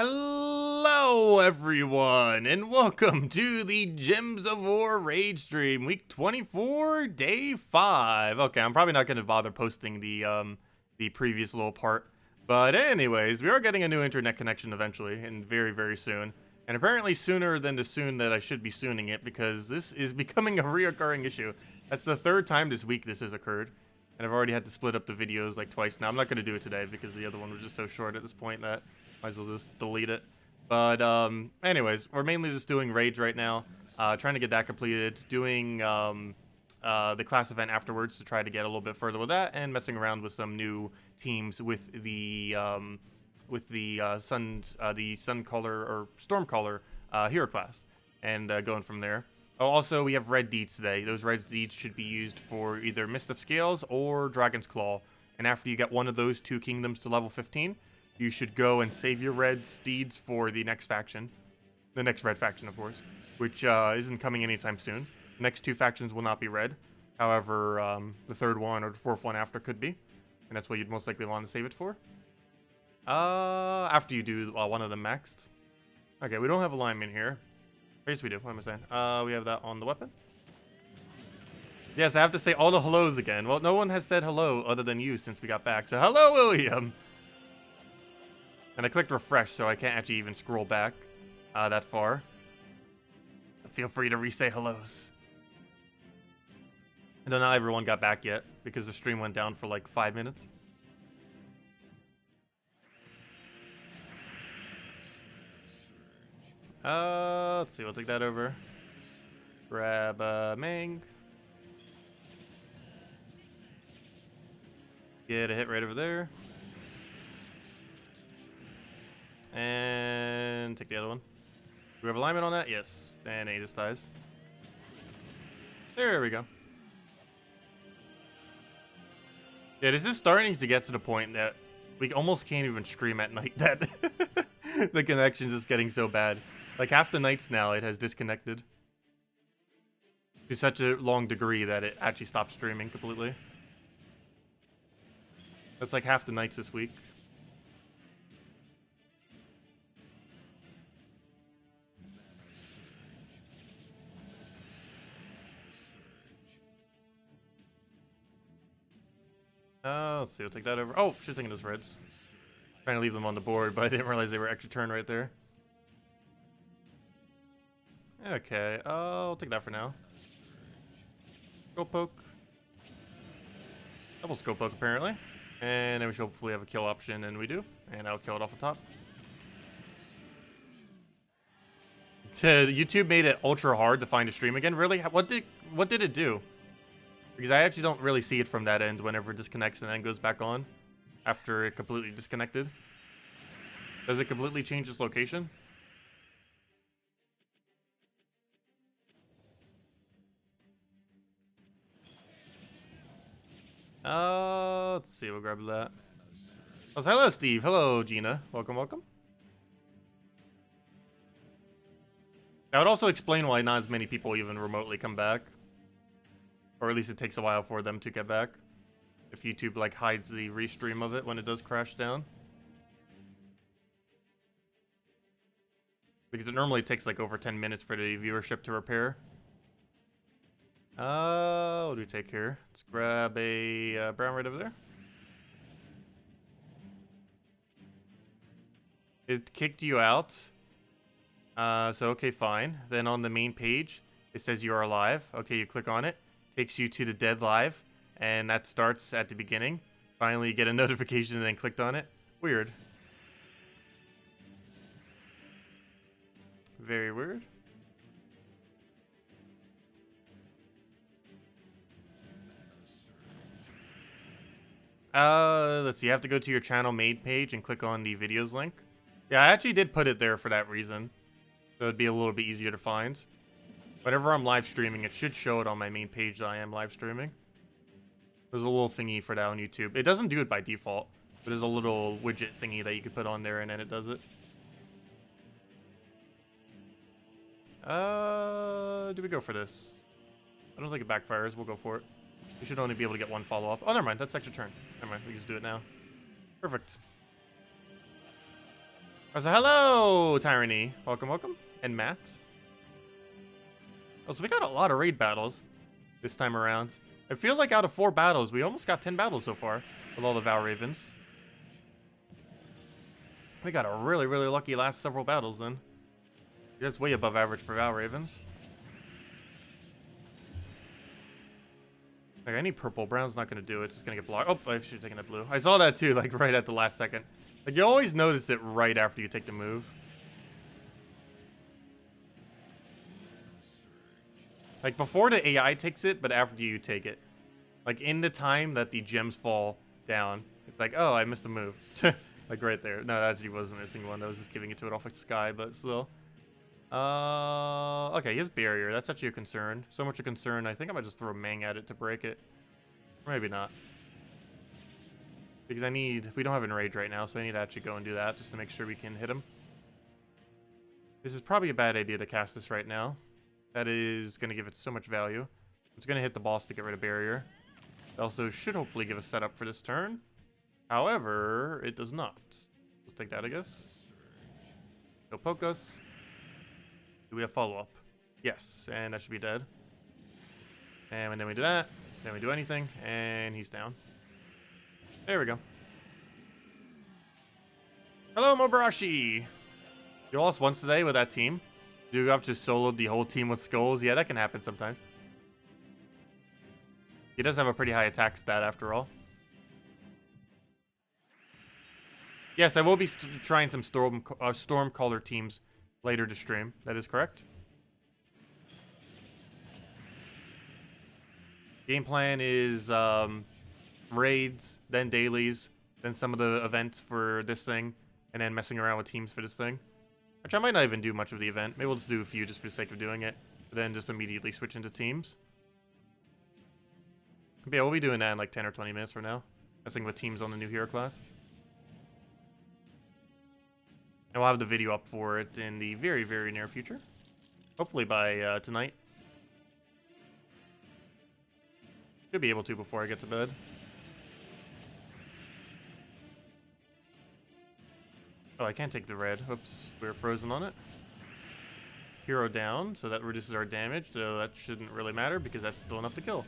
Hello everyone, and welcome to the Gems of War raid stream, week 24, day 5. Okay, I'm probably not going to bother posting the previous little part, but anyways, we are getting a new internet connection eventually, and very soon, and apparently sooner than the soon that I should be sooning it, because this is becoming a reoccurring issue. That's the third time this week this has occurred, and I've already had to split up the videos like twice now. I'm not going to do it today because the other one was just so short at this point that might as well just delete it. But anyways, we're mainly just doing raids right now, trying to get that completed, doing the class event afterwards to try to get a little bit further with that, and messing around with some new teams with the Suncaller or Stormcaller hero class, and going from there. Oh, also we have red deeds today. Those red deeds should be used for either Mist of Scales or Dragon's Claw, and after you get one of those two kingdoms to level 15. You should go and save your red steeds for the next faction. The next red faction, of course, which isn't coming anytime soon. The next two factions will not be red. However, the third one or the fourth one after could be. And that's what you'd most likely want to save it for. After you do one of them maxed. Okay, we don't have alignment here. Yes, we do. What am I saying? We have that on the weapon. Yes, I have to say all the hellos again. Well, no one has said hello other than you since we got back. So hello, William! And I clicked refresh, so I can't actually even scroll back that far. Feel free to re-say hellos. I don't know how everyone got back yet, because the stream went down for like 5 minutes. Let's see, we'll take that over. Grab Mang. Get a hit right over there. And take the other one. Do we have alignment on that? Yes. And he just dies. There we go. Yeah, this is starting to get to the point that we almost can't even stream at night. That the connection's just getting so bad. Like half the nights now it has disconnected. To such a long degree that it actually stopped streaming completely. That's like half the nights this week. Let's see, we'll take that over. Oh, should think of those reds. Trying to leave them on the board, but I didn't realize they were extra turn right there. Okay, I'll take that for now. Scope poke. Double scope poke, apparently. And then we should hopefully have a kill option, and we do. And I'll kill it off the top. YouTube made it ultra hard to find a stream again. Really? What did it do? Because I actually don't really see it from that end whenever it disconnects and then goes back on after it completely disconnected. Does it completely change its location? Let's see, we'll grab that. Oh, so hello, Steve. Hello, Gina. Welcome. That would also explain why not as many people even remotely come back. Or at least it takes a while for them to get back. If YouTube like hides the restream of it when it does crash down. Because it normally takes like over 10 minutes for the viewership to repair. What do we take here? Let's grab a brown right over there. It kicked you out. So okay, fine. Then on the main page, it says you are alive. Okay, you click on it. Takes you to the dead live, and that starts at the beginning. Finally, you get a notification and then clicked on it. Weird. Very weird. Let's see. You have to go to your channel made page and click on the videos link. Yeah, I actually did put it there for that reason. So it'd be a little bit easier to find. Whenever I'm live streaming, it should show it on my main page that I am live streaming. There's a little thingy for that on YouTube. It doesn't do it by default, but there's a little widget thingy that you could put on there and then it does it. Do we go for this? I don't think it backfires. We'll go for it. We should only be able to get one follow-up. Oh, never mind. That's extra turn. Never mind. We can just do it now. Perfect. I said, hello, Tyranny. Welcome, welcome. And Matt. Oh, so we got a lot of raid battles this time around. I feel like out of 4 battles, we almost got 10 battles so far with all the Val Ravens. We got a really, really lucky last several battles then. That's way above average for Val Ravens. Like, I need purple. Brown's not going to do it. It's just going to get blocked. Oh, I should have taken that blue. I saw that too, like right at the last second. Like, you always notice it right after you take the move. Like, before the AI takes it, but after you take it. Like, in the time that the gems fall down, it's like, oh, I missed a move. Like, right there. No, that actually wasn't missing one. That was just giving it to it off the sky, but still. Okay, he has barrier. That's actually a concern. So much a concern, I think I might just throw Mang at it to break it. Or maybe not. Because we don't have Enrage right now, so I need to actually go and do that just to make sure we can hit him. This is probably a bad idea to cast this right now. That is going to give it so much value. It's going to hit the boss to get rid of barrier. It also should hopefully give a setup for this turn. However, it does not. Let's take that, I guess. Go poke us. Do we have follow-up? Yes, and that should be dead. And then we do that. Then we do anything, and he's down. There we go. Hello, Mobarashi! You lost once today with that team. You have to solo the whole team with skulls. Yeah, that can happen sometimes. He does have a pretty high attack stat after all. Yes, I will be trying some Stormcaller teams later to stream. That is correct. Game plan is raids, then dailies, then some of the events for this thing, and then messing around with teams for this thing. Which I might not even do much of the event. Maybe we'll just do a few just for the sake of doing it. But then just immediately switch into teams. But yeah, we'll be doing that in like 10 or 20 minutes from now. Messing with teams on the new hero class. And we'll have the video up for it in the very, very near future. Hopefully by tonight. Should be able to before I get to bed. Oh, I can't take the red. Oops, we're frozen on it. Hero down, so that reduces our damage, so that shouldn't really matter because that's still enough to kill.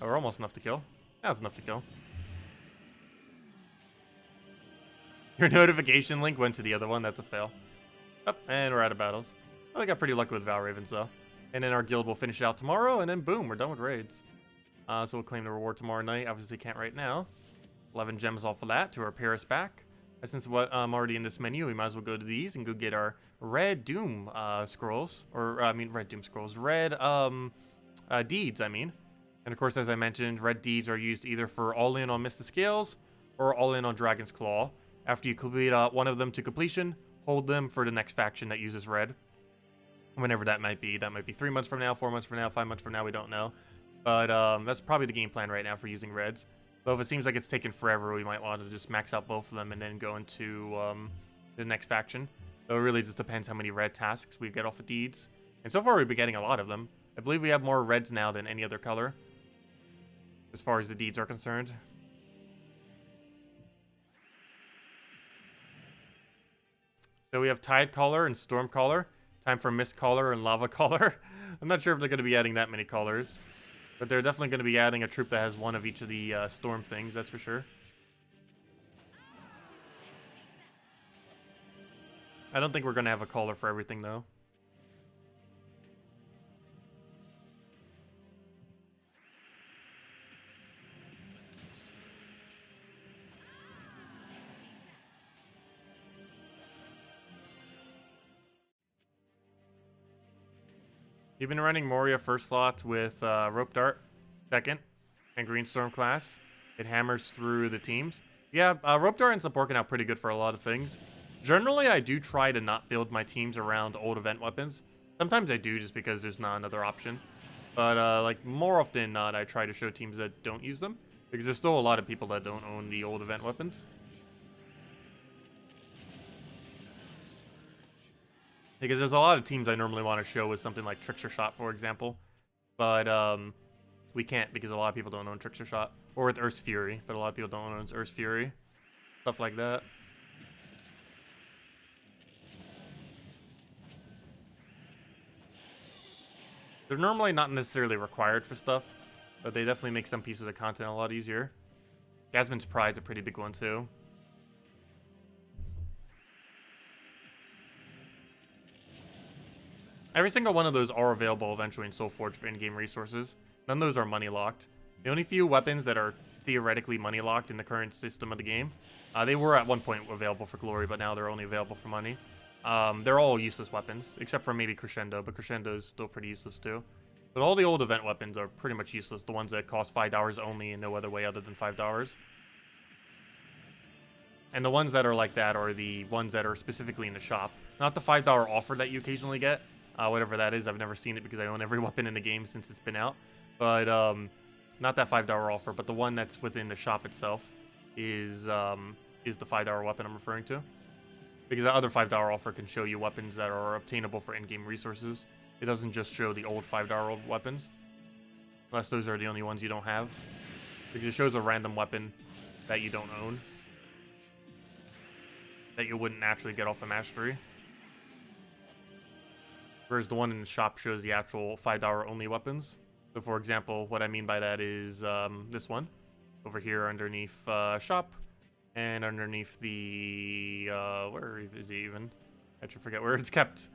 Or almost enough to kill. That's enough to kill. Your notification link went to the other one. That's a fail. Oh, and we're out of battles. Oh, I got pretty lucky with Val Ravens, though. And then our guild will finish it out tomorrow, and then boom, we're done with raids. So we'll claim the reward tomorrow night. Obviously can't right now. 11 gems off of that to repair us back. Since I'm already in this menu, we might as well go to these and go get our red Doom scrolls. Or, I mean, red Doom scrolls. Red deeds, I mean. And of course, as I mentioned, red deeds are used either for all-in on Mist of Scales or all-in on Dragon's Claw. After you complete one of them to completion, hold them for the next faction that uses red. Whenever that might be. That might be 3 months from now, 4 months from now, 5 months from now, we don't know. But that's probably the game plan right now for using reds. Though if it seems like it's taken forever, we might want to just max out both of them and then go into the next faction. Though it really just depends how many red tasks we get off of deeds. And so far we've been getting a lot of them. I believe we have more reds now than any other color, as far as the deeds are concerned. So we have Tidecaller and Stormcaller. Time for Mistcaller and Lavacaller. I'm not sure if they're going to be adding that many colors. But they're definitely going to be adding a troop that has one of each of the storm things, that's for sure. I don't think we're going to have a caller for everything, though. You've been running Moria first slot with Rope Dart second and Green Storm class. It hammers through the teams. Yeah, Rope Dart ends up working out pretty good for a lot of things. Generally, I do try to not build my teams around old event weapons. Sometimes I do just because there's not another option. But like more often than not, I try to show teams that don't use them. Because there's still a lot of people that don't own the old event weapons. Because there's a lot of teams I normally want to show with something like Trickster Shot, for example. But we can't because a lot of people don't own Trickster Shot. Or with Earth's Fury, but a lot of people don't own Earth's Fury. Stuff like that. They're normally not necessarily required for stuff, but they definitely make some pieces of content a lot easier. Yasmin's Pride's a pretty big one too. Every single one of those are available eventually in Soulforge for in-game resources. None of those are money locked. The only few weapons that are theoretically money locked in the current system of the game, they were at one point available for glory, but now they're only available for money. They're all useless weapons, except for maybe Crescendo, but Crescendo is still pretty useless too. But all the old event weapons are pretty much useless, the ones that cost $5 only and no other way other than $5. And the ones that are like that are the ones that are specifically in the shop. Not the $5 offer that you occasionally get, whatever that is. I've never seen it because I own every weapon in the game since it's been out. But not that $5 offer, but the one that's within the shop itself is the $5 weapon I'm referring to. Because that other $5 offer can show you weapons that are obtainable for in-game resources. It doesn't just show the old $5 weapons. Unless those are the only ones you don't have. Because it shows a random weapon that you don't own. That you wouldn't naturally get off a mastery. Whereas the one in the shop shows the actual $5 only weapons. So for example, what I mean by that is this one. Over here underneath shop. And underneath the, where is he even? I should forget where it's kept.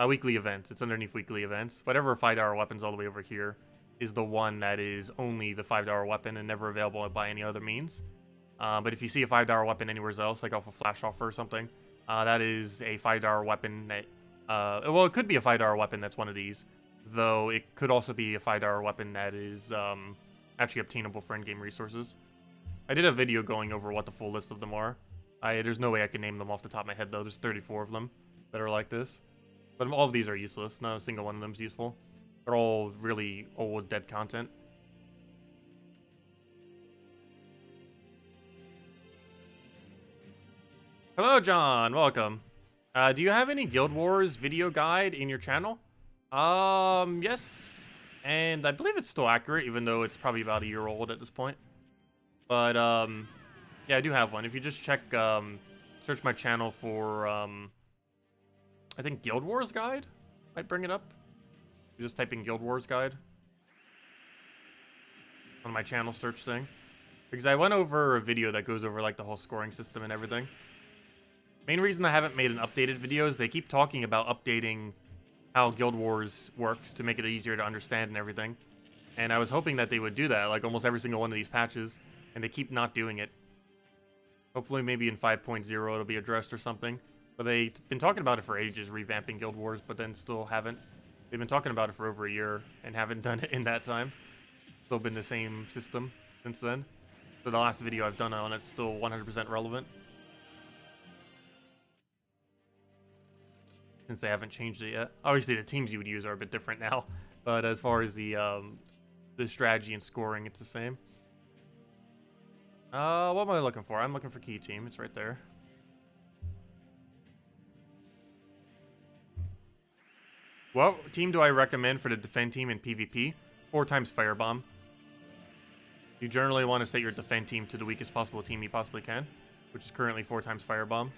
Weekly events. It's underneath weekly events. Whatever $5 weapons all the way over here is the one that is only the $5 weapon and never available by any other means. But if you see a $5 weapon anywhere else, like off a flash offer or something, that is a $5 weapon that, well, it could be a $5 weapon that's one of these, though it could also be a $5 weapon that is actually obtainable for in-game resources. I did a video going over what the full list of them are. There's no way I can name them off the top of my head, though. There's 34 of them that are like this. But all of these are useless. Not a single one of them is useful. They're all really old, dead content. Hello, John. Welcome. Do you have any Guild Wars video guide in your channel? Yes. And I believe it's still accurate, even though it's probably about a year old at this point. But, yeah, I do have one. If you just check, search my channel for, I think Guild Wars Guide might bring it up. You just type in Guild Wars Guide on my channel search thing. Because I went over a video that goes over, like, the whole scoring system and everything. Main reason I haven't made an updated video is they keep talking about updating how Guild Wars works to make it easier to understand and everything. And I was hoping that they would do that, like, almost every single one of these patches. And they keep not doing it. Hopefully maybe in 5.0 it'll be addressed or something. But they've been talking about it for ages, revamping Guild Wars, but then still haven't. They've been talking about it for over a year and haven't done it in that time. Still been the same system since then. So the last video I've done on it's still 100% relevant. Since they haven't changed it yet. Obviously the teams you would use are a bit different now. But as far as the strategy and scoring, it's the same. What am I looking for? I'm looking for key team. It's right there. What team do I recommend for the defend team in PvP? 4 times Firebomb. You generally want to set your defend team to the weakest possible team you possibly can, which is currently 4 times Firebomb.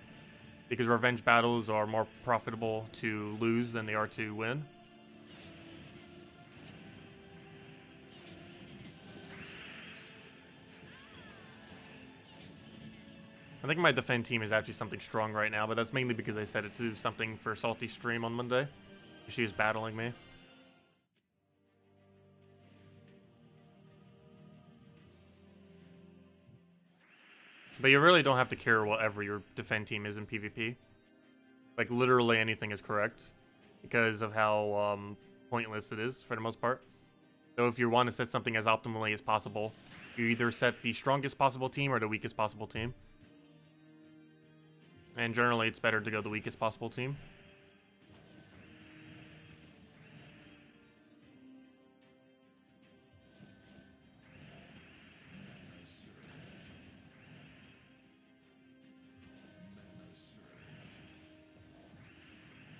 Because revenge battles are more profitable to lose than they are to win. I think my defend team is actually something strong right now, but that's mainly because I set it to something for Salty stream on Monday. She is battling me. But you really don't have to care whatever your defend team is in PvP. Like, literally anything is correct. Because of how pointless it is, for the most part. So if you want to set something as optimally as possible, you either set the strongest possible team or the weakest possible team. And generally, it's better to go the weakest possible team.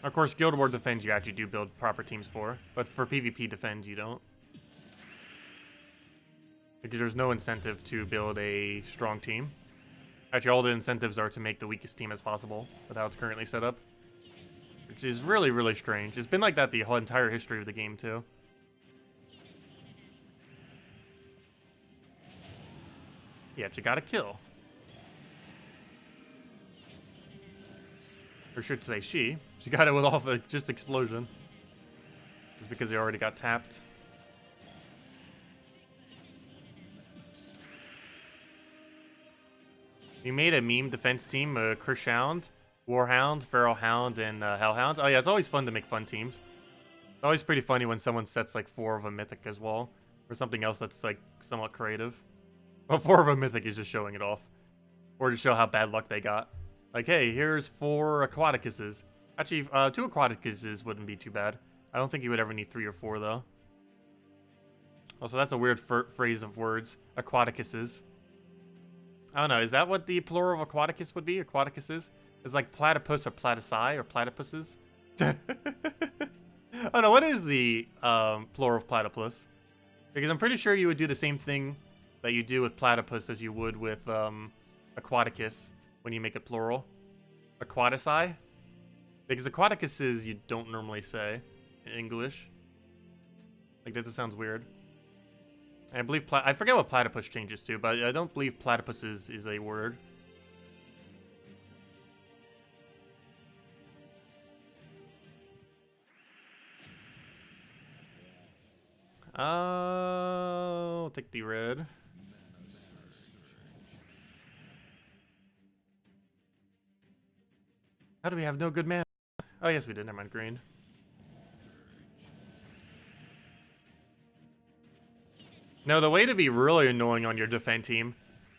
Of course, Guild Wars Defend you actually do build proper teams for, but for PvP Defend you don't. Because there's no incentive to build a strong team. Actually, all the incentives are to make the weakest team as possible with how it's currently set up. Which is really, really strange. It's been like that the whole entire history of the game, too. Yeah, she got a kill. Or should say she. She got it with off a just explosion. Just because they already got tapped. We made a meme defense team, Krish Hound, Warhound, Feral Hound, and Hellhound. Oh yeah, it's always fun to make fun teams. It's always pretty funny when someone sets like 4 of a mythic as well. Or something else that's like somewhat creative. Well, 4 of a mythic is just showing it off. Or to show how bad luck they got. Like, hey, here's 4 Aquaticuses. Actually, 2 Aquaticuses wouldn't be too bad. I don't think you would ever need 3 or 4, though. Also, that's a weird phrase of words. Aquaticuses. I don't know, is that what the plural of Aquaticus would be? Aquaticuses? It's like platypus or platyci or platypuses? Oh no, what is the plural of platypus? Because I'm pretty sure you would do the same thing that you do with platypus as you would with Aquaticus when you make it plural. Aquatici? Because Aquaticuses you don't normally say in English. Like, that just sounds weird. And I believe, I forget what platypus changes to, but I don't believe platypus is a word. I'll take the red. How do we have no good mana? Oh, yes, we did. Never mind, green. No, the way to be really annoying on your defend team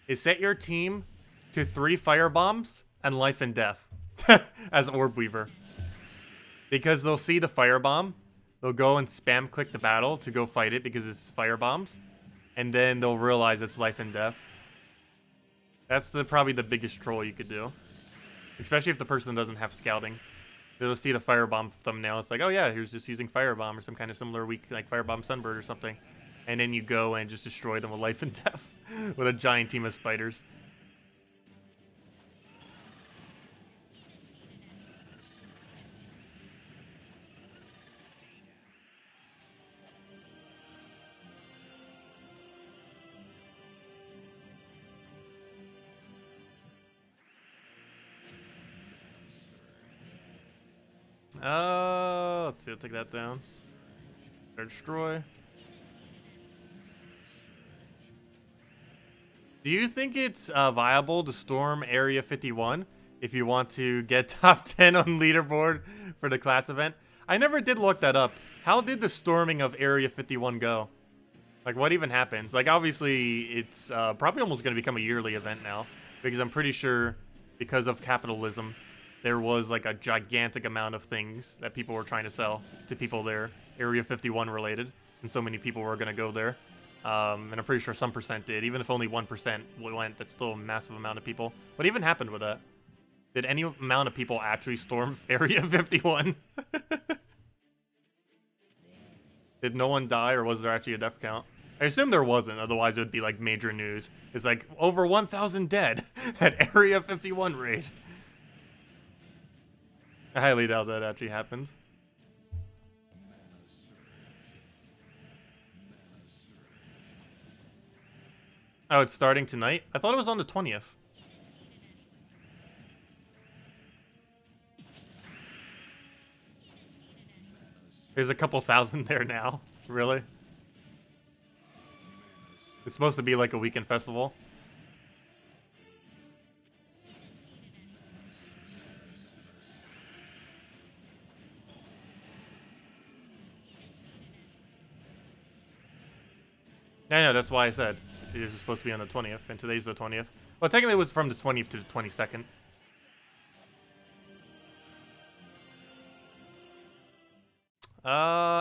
is set your team to 3 fire bombs and life and death as Orb Weaver. Because they'll see the fire bomb, they'll go and spam click the battle to go fight it because it's fire bombs, and then they'll realize it's life and death. That's probably the biggest troll you could do. Especially if the person doesn't have scouting. They'll see the firebomb thumbnail. It's like, oh yeah, here's just using firebomb or some kind of similar weak, like firebomb sunbird or something. And then you go and just destroy them with life and death with a giant team of spiders. Let's see, I'll take that down. Destroy. Do you think it's viable to storm Area 51 if you want to get top 10 on leaderboard for the class event? I never did look that up. How did the storming of Area 51 go? Like, what even happens? Like, obviously, it's probably almost going to become a yearly event now. Because I'm pretty sure, because of capitalism, there was, like, a gigantic amount of things that people were trying to sell to people there, Area 51 related, since so many people were going to go there. And I'm pretty sure some percent did. Even if only 1% went, that's still a massive amount of people. What even happened with that? Did any amount of people actually storm Area 51? Did no one die, or was there actually a death count? I assume there wasn't, otherwise it would be like major news. It's like, over 1,000 dead at Area 51 raid. I highly doubt that actually happened. Oh, it's starting tonight? I thought it was on the 20th. There's a couple thousand there now. Really? It's supposed to be like a weekend festival. I know, that's why I said it was supposed to be on the 20th, and today's the 20th. Well, technically it was from the 20th to the 22nd.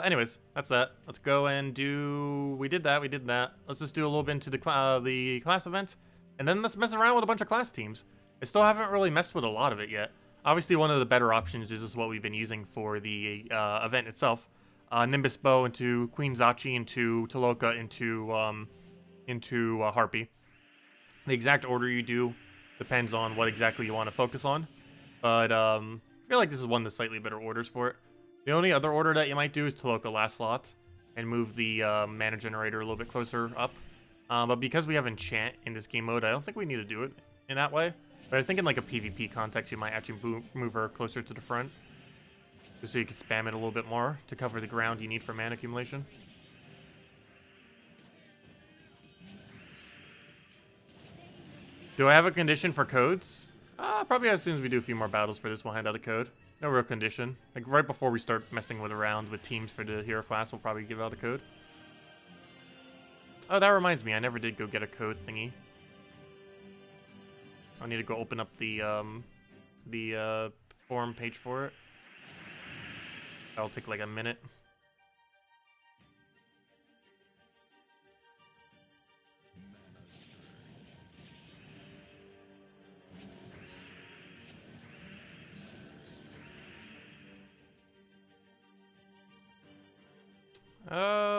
Anyways, that's that. Let's go and do... We did that. Let's just do a little bit into the class event, and then let's mess around with a bunch of class teams. I still haven't really messed with a lot of it yet. Obviously, one of the better options is just what we've been using for the event itself. Nimbus Bow into Queen Zachi into Taloka into Harpy. The exact order you do depends on what exactly you want to focus on. But I feel like this is one of the slightly better orders for it. The only other order that you might do is Taloka last slot and move the mana generator a little bit closer up. But because we have enchant in this game mode, I don't think we need to do it in that way. But I think in like a PvP context, you might actually move her closer to the front. Just so you can spam it a little bit more to cover the ground you need for mana accumulation. Do I have a condition for codes? Probably as soon as we do a few more battles for this, we'll hand out a code. No real condition. Like right before we start messing around with teams for the hero class, we'll probably give out a code. Oh, that reminds me, I never did go get a code thingy. I need to go open up the forum page for it. That'll take like a minute.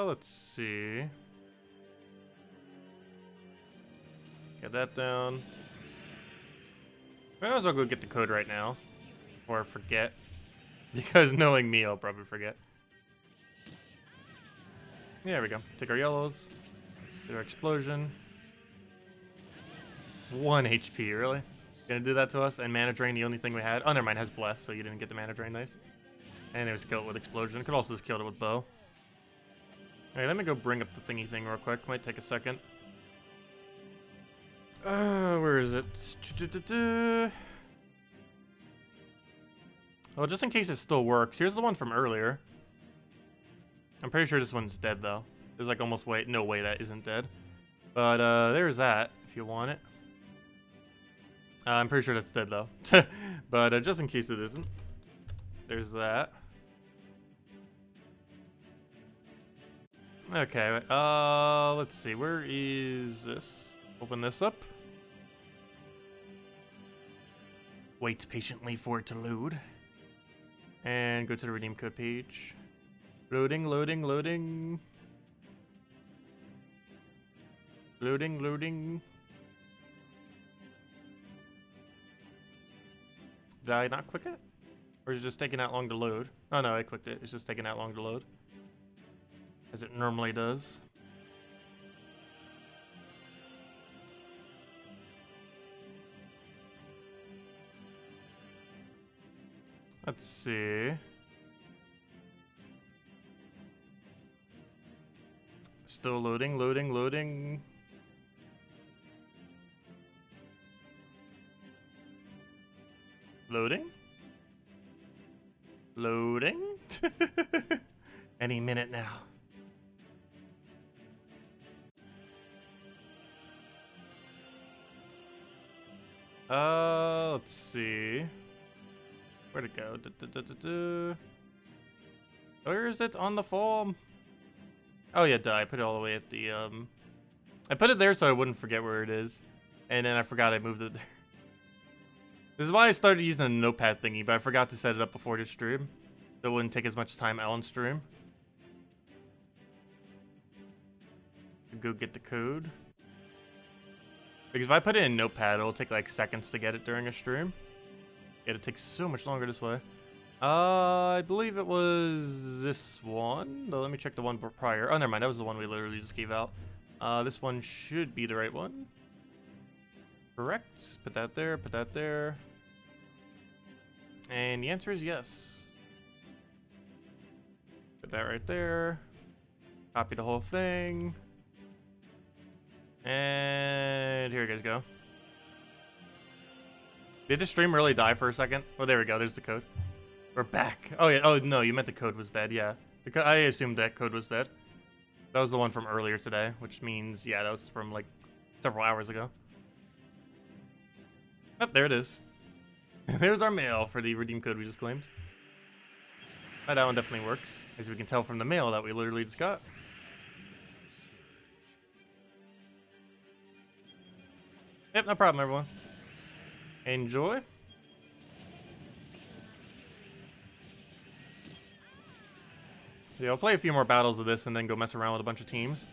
Let's see. Get that down. I might as well go get the code right now, or I forget. Because knowing me, I'll probably forget. Yeah, there we go. Take our yellows. Get our explosion. 1 HP, really? Gonna do that to us? And mana drain, the only thing we had. Oh, never mind, has bless, so you didn't get the mana drain. Nice. And it was killed with explosion. Could also just killed it with bow. Alright, let me go bring up the thingy thing real quick. Might take a second. Where is it? Well, just in case it still works, here's the one from earlier. I'm pretty sure this one's dead, though. There's like almost no way that isn't dead. But there's that, if you want it. I'm pretty sure that's dead, though. But just in case it isn't, there's that. Okay, let's see. Where is this? Open this up. Wait patiently for it to load. And go to the redeem code page. Loading, loading, loading. Loading, loading. Did I not click it? Or is it just taking that long to load? Oh no, I clicked it. It's just taking that long to load. As it normally does. Let's see. Still loading, loading, loading. Loading? Loading? Any minute now. Let's see. Where'd it go? Where is it on the form? Oh yeah, duh, I put it all the way at the, I put it there so I wouldn't forget where it is. And then I forgot I moved it there. This is why I started using a notepad thingy, but I forgot to set it up before the stream. So it wouldn't take as much time on stream. Go get the code. Because if I put it in notepad, it'll take like seconds to get it during a stream. It takes so much longer this way. I believe it was this one. No, let me check the one prior. Oh, never mind. That was the one we literally just gave out. This one should be the right one. Correct. Put that there. Put that there. And the answer is yes. Put that right there. Copy the whole thing. And here you guys go. Did the stream really die for a second? Oh, there we go. There's the code. We're back. Oh, yeah. Oh, no. You meant the code was dead. Yeah. I assumed that code was dead. That was the one from earlier today, which means, yeah, that was from like several hours ago. Oh, there it is. There's our mail for the redeem code we just claimed. Oh, that one definitely works, as we can tell from the mail that we literally just got. Yep, no problem, everyone. Enjoy. Yeah, I'll play a few more battles of this and then go mess around with a bunch of teams.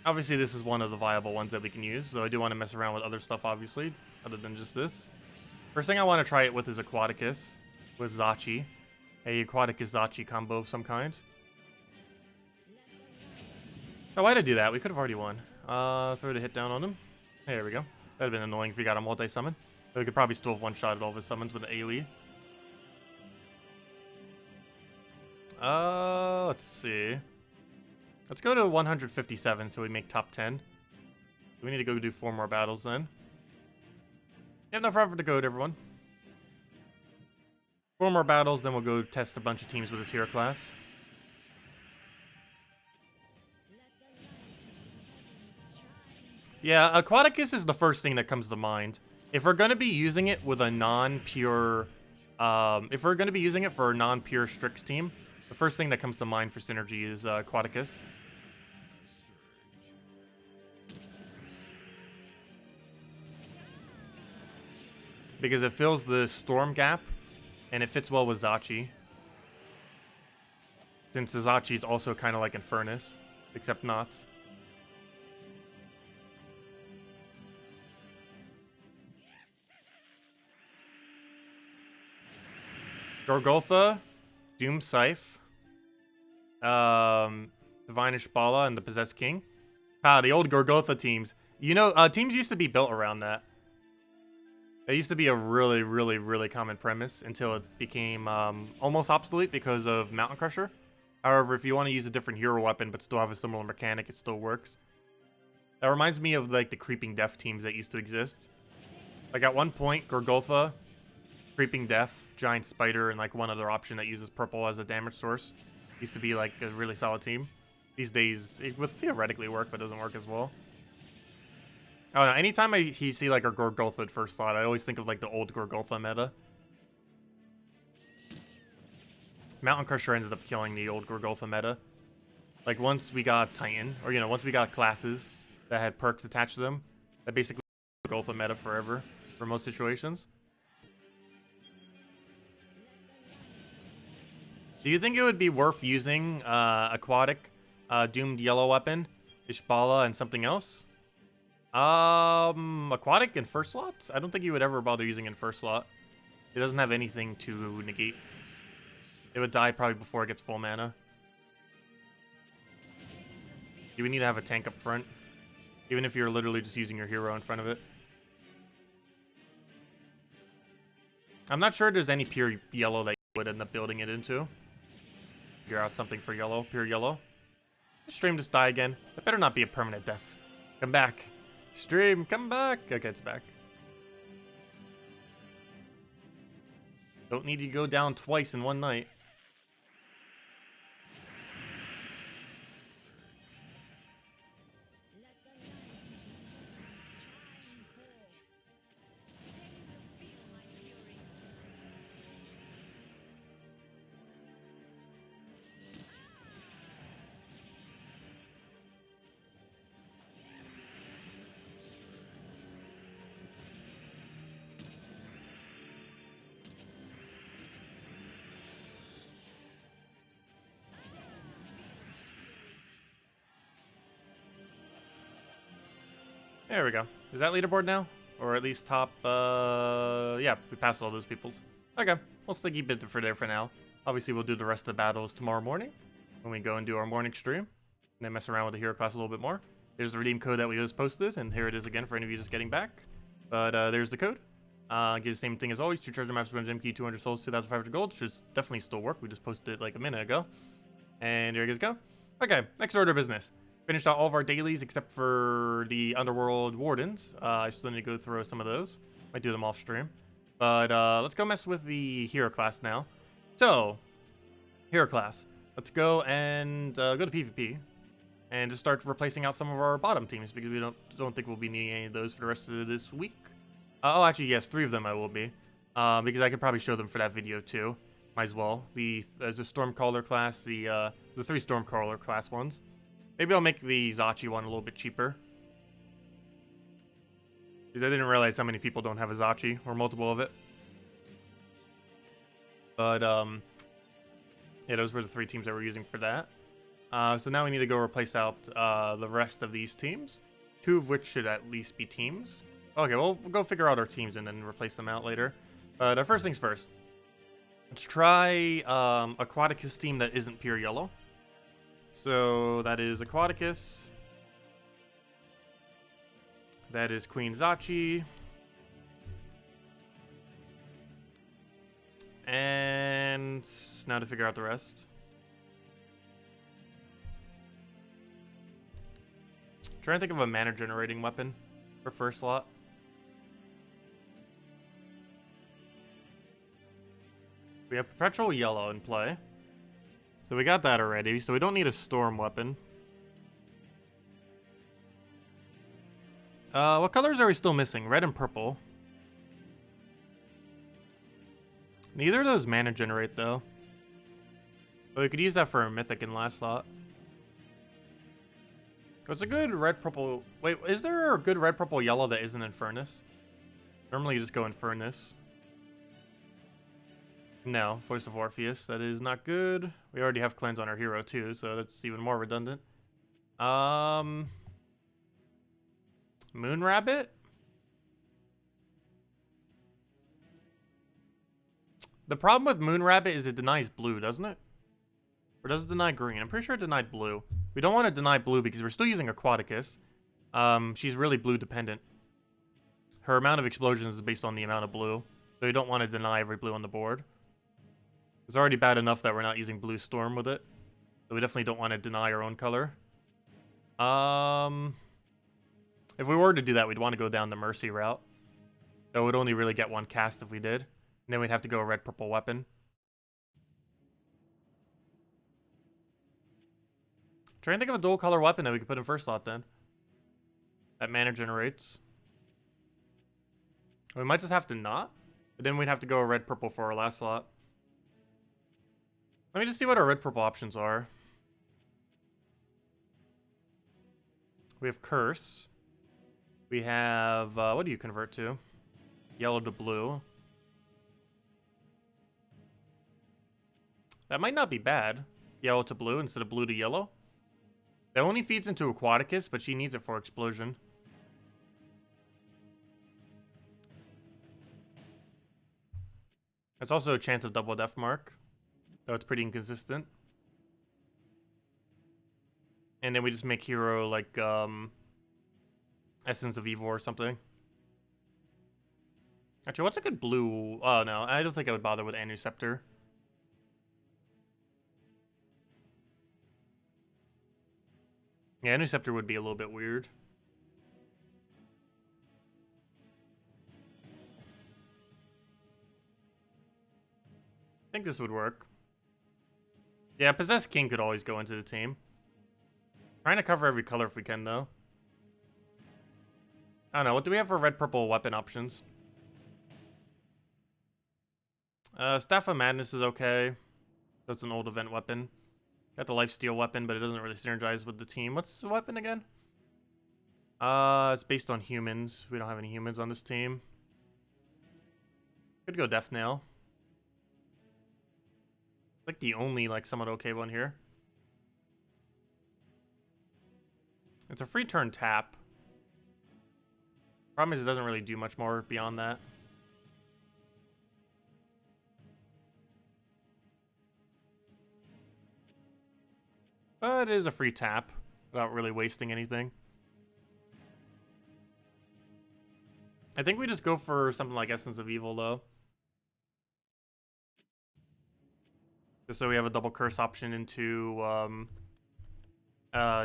Obviously, this is one of the viable ones that we can use, so I do want to mess around with other stuff, obviously, other than just this. First thing I want to try it with is Aquaticus with Zachi. A Aquaticus-Zachi combo of some kind. Oh, why'd I do that? We could have already won. Throw the hit down on him. There we go. That'd have been annoying if he got a multi-summon. But we could probably still have one-shotted all of his summons with an AoE. Let's see. Let's go to 157 so we make top 10. We need to go do 4 more battles then. You have enough forever to go, everyone. 4 more battles, then we'll go test a bunch of teams with this hero class. Yeah, Aquaticus is the first thing that comes to mind. If we're going to be using it with a non-pure... if we're going to be using it for a non-pure Strix team, the first thing that comes to mind for synergy is Aquaticus. Because it fills the storm gap, and it fits well with Zachi. Since Zachi is also kind of like Infernus, except not. Gorgoltha, Doom Scythe, Divine Ishbala, and the Possessed King. Ah, the old Gorgoltha teams. You know, teams used to be built around that. That used to be a really, really, really common premise until it became almost obsolete because of Mountain Crusher. However, if you want to use a different hero weapon but still have a similar mechanic, it still works. That reminds me of like the Creeping Death teams that used to exist. Like at one point, Gorgoltha, Creeping Death, Giant Spider, and like one other option that uses purple as a damage source used to be like a really solid team. These days, it would theoretically work, but doesn't work as well. Oh no, anytime I see like a Gorgoltha at first slot, I always think of like the old Gorgoltha meta. Mountain Crusher ended up killing the old Gorgoltha meta. Like once we got Titan, or you know, once we got classes that had perks attached to them, that basically Gorgoltha meta forever for most situations. Do you think it would be worth using Aquatic, Doomed Yellow Weapon, Ishbala, and something else? Aquatic in first slot? I don't think you would ever bother using it in first slot. It doesn't have anything to negate. It would die probably before it gets full mana. You would need to have a tank up front, even if you're literally just using your hero in front of it. I'm not sure there's any pure yellow that you would end up building it into. Figure out something for yellow, pure yellow. Stream just die again. That better not be a permanent death. Come back. Stream, come back. Okay, it's back. Don't need to go down twice in one night. There we go. Is that leaderboard now? Or at least top, yeah, we passed all those peoples. Okay, we'll still keep it for there for now. Obviously, we'll do the rest of the battles tomorrow morning when we go and do our morning stream. And then mess around with the hero class a little bit more. There's the redeem code that we just posted, and here it is again for any of you just getting back. But there's the code. Get the same thing as always, 2 treasure maps, 1 gem key, 200 souls, 2,500 gold. Should definitely still work. We just posted it like a minute ago. And here you guys go. Okay, next order of business. Finished out all of our dailies except for the Underworld Wardens. I still need to go through some of those. Might do them off stream. But let's go mess with the hero class now. So, hero class. Let's go and go to PvP. And just start replacing out some of our bottom teams because we don't think we'll be needing any of those for the rest of this week. Oh, actually, yes, 3 of them I will be. Because I could probably show them for that video too. Might as well. There's a Stormcaller class, the 3 Stormcaller class ones. Maybe I'll make the Zachi one a little bit cheaper. Because I didn't realize how many people don't have a Zachi, or multiple of it. But, yeah, those were the 3 teams that we're using for that. So now we need to go replace out the rest of these teams. 2 of which should at least be teams. Okay, well, we'll go figure out our teams and then replace them out later. But first things first. Let's try Aquaticus team that isn't pure yellow. So that is Aquaticus, That is Queen Zachi. And now to figure out the rest. Trying to think of a mana generating weapon for first slot. We have Perpetual Yellow in play. So we got that already, so we don't need a Storm weapon. What colors are we still missing? Red and purple. Neither of those mana generate, though. But we could use that for a mythic in last slot. It's a good red-purple... Wait, is there a good red-purple-yellow that isn't Infernus? Normally you just go Infernus. No, Voice of Orpheus. That is not good. We already have cleanse on our hero, too, so that's even more redundant. Moon Rabbit? The problem with Moon Rabbit is it denies blue, doesn't it? Or does it deny green? I'm pretty sure it denied blue. We don't want to deny blue because we're still using Aquaticus. She's really blue dependent. Her amount of explosions is based on the amount of blue. So we don't want to deny every blue on the board. It's already bad enough that we're not using Blue Storm with it. So we definitely don't want to deny our own color. If we were to do that, we'd want to go down the Mercy route. So it would only really get one cast if we did. And then we'd have to go a red-purple weapon. Try and think of a dual color weapon that we could put in first slot then. That mana generates. We might just have to not. But then we'd have to go a red-purple for our last slot. Let me just see what our red-purple options are. We have Curse. We have, what do you convert to? Yellow to blue. That might not be bad. Yellow to blue instead of blue to yellow. That only feeds into Aquaticus, but she needs it for Explosion. There's also a chance of double Death Mark. So it's pretty inconsistent. And then we just make hero like, Essence of Evil or something. Actually, what's a good blue? Oh, no. I don't think I would bother with Anuceptor. Yeah, Anuceptor would be a little bit weird. I think this would work. Yeah, Possessed King could always go into the team. Trying to cover every color if we can, though. I don't know. What do we have for red-purple weapon options? Staff of Madness is okay. That's an old event weapon. Got the Lifesteal weapon, but it doesn't really synergize with the team. What's this weapon again? It's based on humans. We don't have any humans on this team. Could go Death Nail. Like the only like somewhat okay one here. It's a free turn tap. Problem is it doesn't really do much more beyond that. But it is a free tap without really wasting anything. I think we just go for something like Essence of Evil though. Just so we have a double curse option into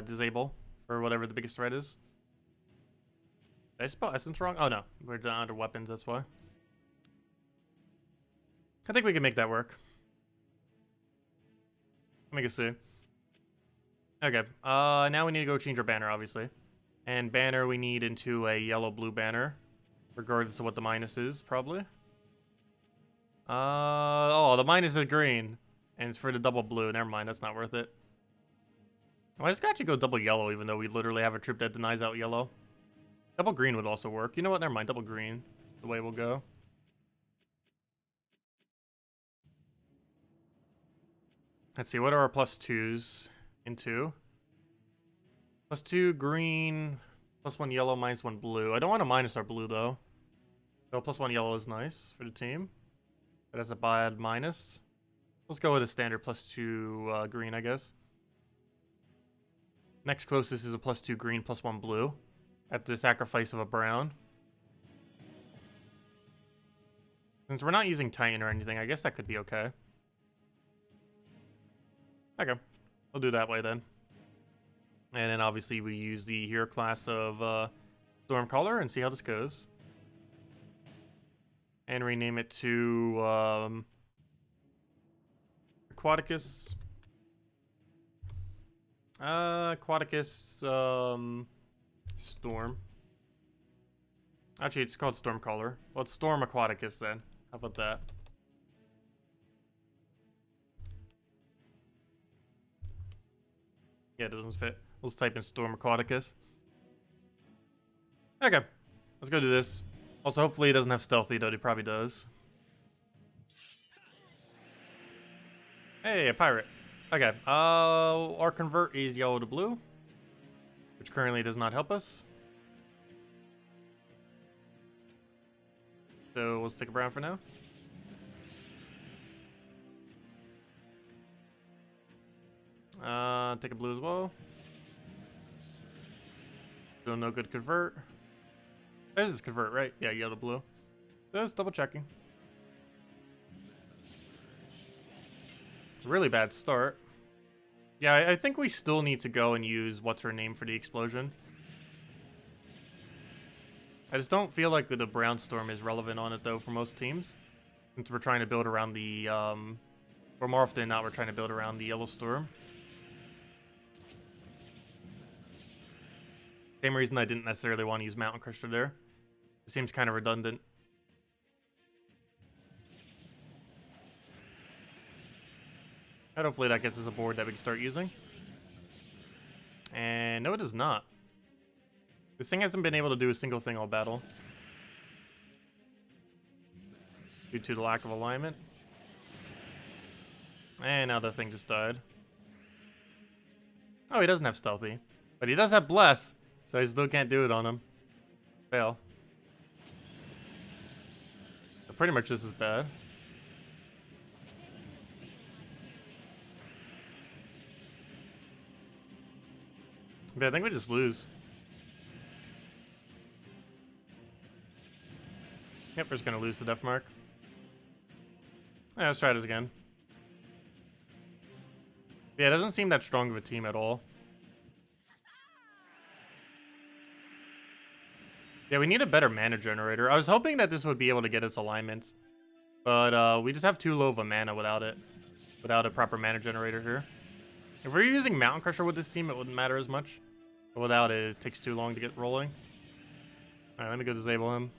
disable for whatever the biggest threat is. Did I spell Essence wrong? Oh no, we're down under weapons, that's why. I think we can make that work. Let me see. Okay, now we need to go change our banner, obviously. And banner we need into a yellow-blue banner. Regardless of what the minus is, probably. Oh, the minus is green. And it's for the double blue. Never mind, that's not worth it. I just got to go double yellow, even though we literally have a trip that denies out yellow. Double green would also work. You know what? Never mind, double green. The way we'll go. Let's see, what are our plus twos into? Plus 2 green, plus 1 yellow, minus 1 blue. I don't want to minus our blue, though. So plus 1 yellow is nice for the team. But as a bad minus. Let's go with a standard plus 2 green, I guess. Next closest is a plus 2 green, plus 1 blue. at the sacrifice of a brown. Since we're not using Titan or anything, I guess that could be okay. Okay, we'll do that way then. And then obviously we use the hero class of Stormcaller and see how this goes. And rename it to Aquaticus. Aquaticus Storm. Actually, it's called Stormcaller. Well, it's Storm Aquaticus then. How about that? Yeah, it doesn't fit. Let's type in Storm Aquaticus. Okay, let's go do this. Also, hopefully he doesn't have stealthy, though he probably does. Hey, a pirate. Okay, our convert is yellow to blue, which currently does not help us. So we'll stick around for now. Take a blue as well. Still no good convert. This is convert, right? Yeah, yellow to blue. Just double checking. Really bad start. Yeah, I think we still need to go and use what's her name for the explosion. I just don't feel like the brown storm is relevant on it though for most teams, since we're trying to build around the or more often than not we're trying to build around the yellow storm. Same reason I didn't necessarily want to use Mountain Crusher there. It seems kind of redundant. And hopefully that gets us a board that we can start using. And no, it does not. This thing hasn't been able to do a single thing all battle, due to the lack of alignment. And now the thing just died. Oh, he doesn't have stealthy. But he does have bless, so he still can't do it on him. Fail. So pretty much this is bad. But I think we just lose. Yep, we're just gonna lose the death mark. Yeah, let's try this again. Yeah, it doesn't seem that strong of a team at all. Yeah, we need a better mana generator. I was hoping that this would be able to get us alignments, but we just have too low of a mana without it. Without a proper mana generator here. If we're using Mountain Crusher with this team, it wouldn't matter as much. But without it, it takes too long to get rolling. Alright, let me go disable him.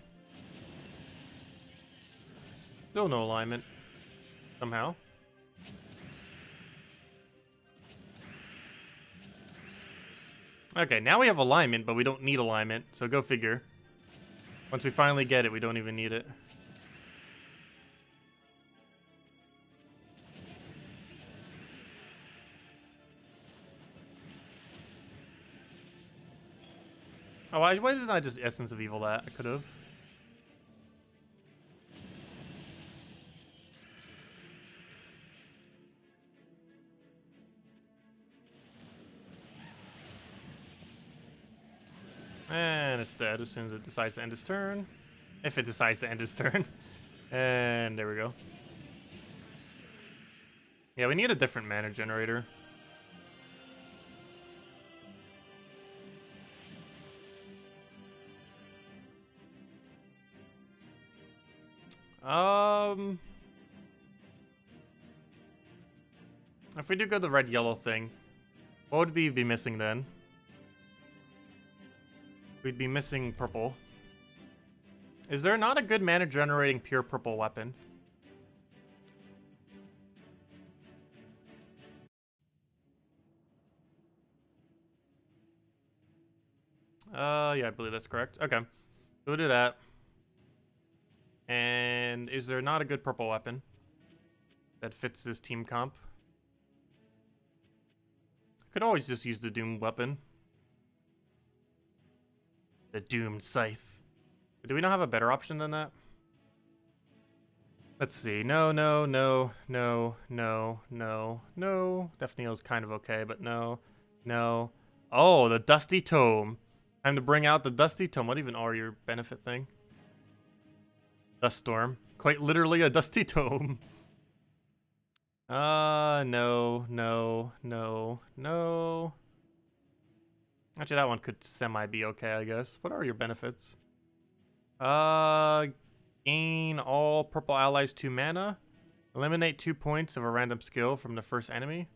Still no alignment. Somehow. Okay, now we have alignment, but we don't need alignment, so go figure. Once we finally get it, we don't even need it. Oh, why didn't I just Essence of Evil that? I could have. And it's dead as soon as it decides to end its turn. If it decides to end its turn. And there we go. Yeah, we need a different mana generator. If we do go the red-yellow thing, what would we be missing then? We'd be missing purple. Is there not a good mana generating pure purple weapon? Yeah, I believe that's correct. Okay. We'll do that. And is there not a good purple weapon that fits this team comp? Could always just use the Doom weapon. The Doom Scythe. But do we not have a better option than that? Let's see. No. Death Kneel's kind of okay, but no. Oh, the Dusty Tome. Time to bring out the Dusty Tome. What even are your benefit thing? Dust Storm. Quite literally a Dusty Tome. No. Actually, that one could semi be okay, I guess. What are your benefits? Gain all purple allies 2 mana. Eliminate 2 points of a random skill from the first enemy.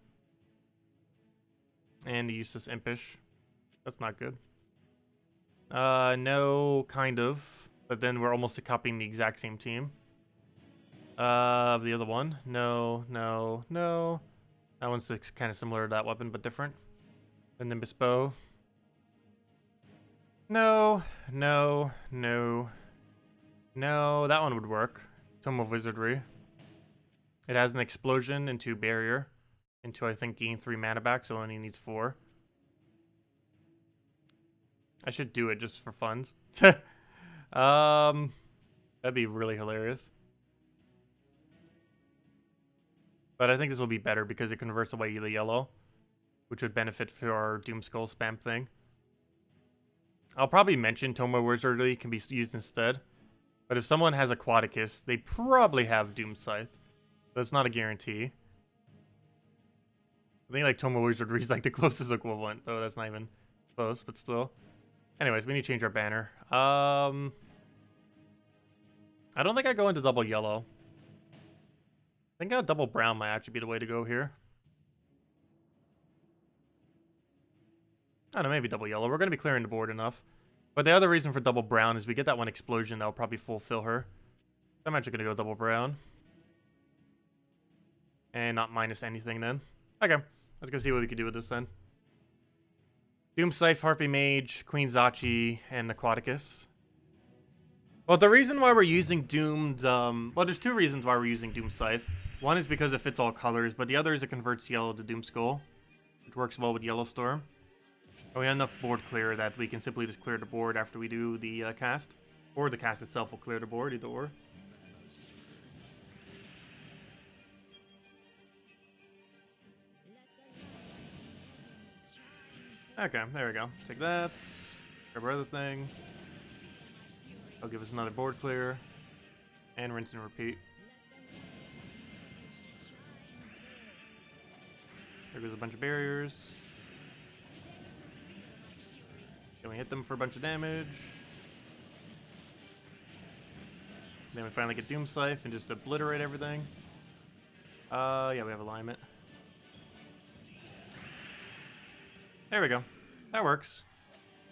And the useless Impish. That's not good. No, kind of. But then we're almost copying the exact same team. Of the other one. No. That one's kind of similar to that weapon, but different. And then Bespow. No. That one would work. Tome of Wizardry. It has an explosion into barrier. Into, I think, gain 3 mana back, so it only needs 4. I should do it just for funds. That'd be really hilarious. But I think this will be better because it converts away the yellow, which would benefit for our Doomskull spam thing. I'll probably mention Tome of Wizardry can be used instead. But if someone has Aquaticus, they probably have Doom Scythe. That's not a guarantee. I think like Tome of Wizardry is like the closest equivalent, though that's not even close, but still. Anyways, we need to change our banner. I don't think I go into double yellow. I think double brown might actually be the way to go here. I don't know, maybe double yellow. We're going to be clearing the board enough. But the other reason for double brown is we get that one explosion that will probably fulfill her. I'm actually going to go double brown. And not minus anything then. Okay, let's go see what we can do with this then. Doom Scythe, Harpy Mage, Queen Zachi, and Aquaticus. Well, the reason why we're using Doomed... well, there's 2 reasons why we're using Doom Scythe. One is because it fits all colors, but the other is it converts yellow to Doomskull, which works well with Yellow Storm. And we have enough board clear that we can simply just clear the board after we do the cast. Or the cast itself will clear the board, either or. Okay, there we go. Take that. Grab our other thing. That'll give us another board clear. And rinse and repeat. There goes a bunch of barriers. Then we hit them for a bunch of damage. Then we finally get Doom Scythe and just obliterate everything. Yeah, we have alignment. There we go. That works.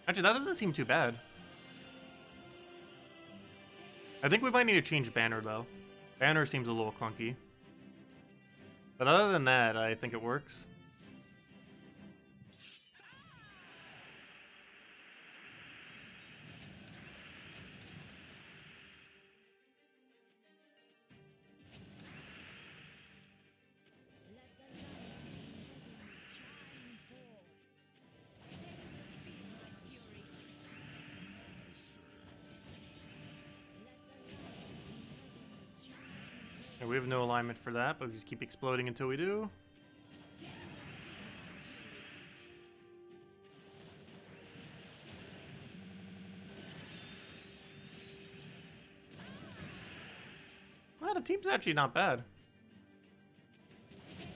Actually, that doesn't seem too bad. I think we might need to change banner, though. Banner seems a little clunky. But other than that, I think it works. We have no alignment for that, but we just keep exploding until we do. Well, the team's actually not bad.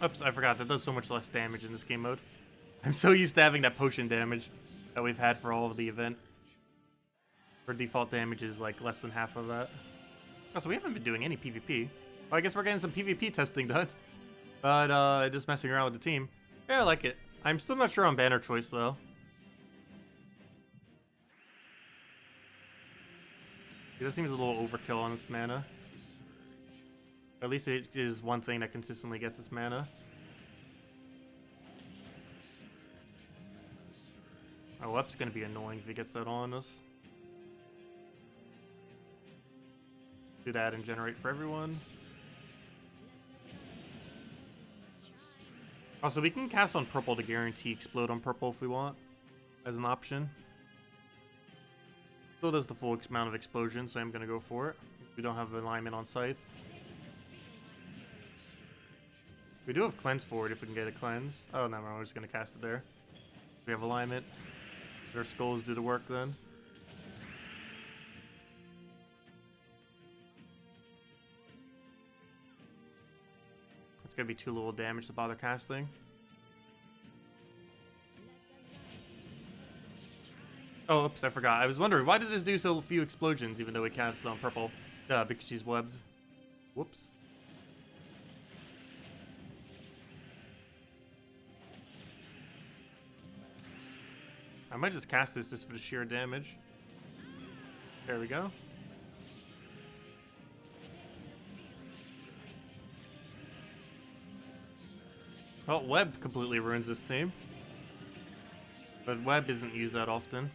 Oops, I forgot. That does so much less damage in this game mode. I'm so used to having that potion damage that we've had for all of the event. Our default damage is like less than half of that. Oh, so we haven't been doing any PvP. Well, I guess we're getting some PvP testing done. But, just messing around with the team. Yeah, I like it. I'm still not sure on banner choice, though. That seems a little overkill on this mana. At least it is one thing that consistently gets its mana. Oh, Up's gonna be annoying if he gets that on us. Do that and generate for everyone. Also, we can cast on purple to guarantee explode on purple if we want, as an option. Still does the full amount of explosion, so I'm going to go for it. We don't have alignment on Scythe. We do have cleanse for it if we can get a cleanse. Oh, no, we're just going to cast it there. We have alignment. Our skulls do the work then. It's gonna be too little damage to bother casting. Oh, oops, I forgot. I was wondering, why did this do so few explosions even though it casts on purple? Because she's webbed. Whoops. I might just cast this just for the sheer damage. There we go. Well, Web completely ruins this team. But Web isn't used that often.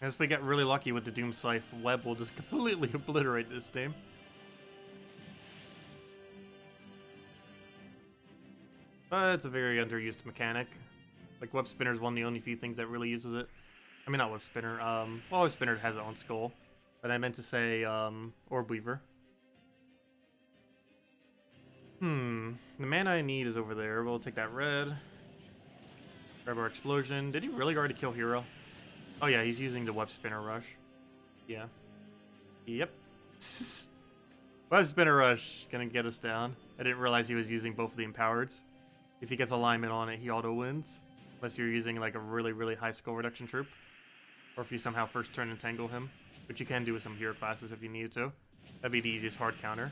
As we get really lucky with the Doom Scythe, Web will just completely obliterate this team. But it's a very underused mechanic. Like, Webspinner is one of the only few things that really uses it. I mean, not Webspinner. Well, Webspinner has its own skull. But I meant to say, Orb Weaver. The mana I need is over there. We'll take that red. Grab our explosion. Did he really already kill Hero? Oh yeah, he's using the Webspinner Rush. Yeah. Yep. Webspinner Rush gonna get us down. I didn't realize he was using both of the empowereds. If he gets alignment on it, he auto wins. Unless you're using like a really, really high skull reduction troop. Or if you somehow first turn entangle him. Which you can do with some hero classes if you need to. That'd be the easiest hard counter.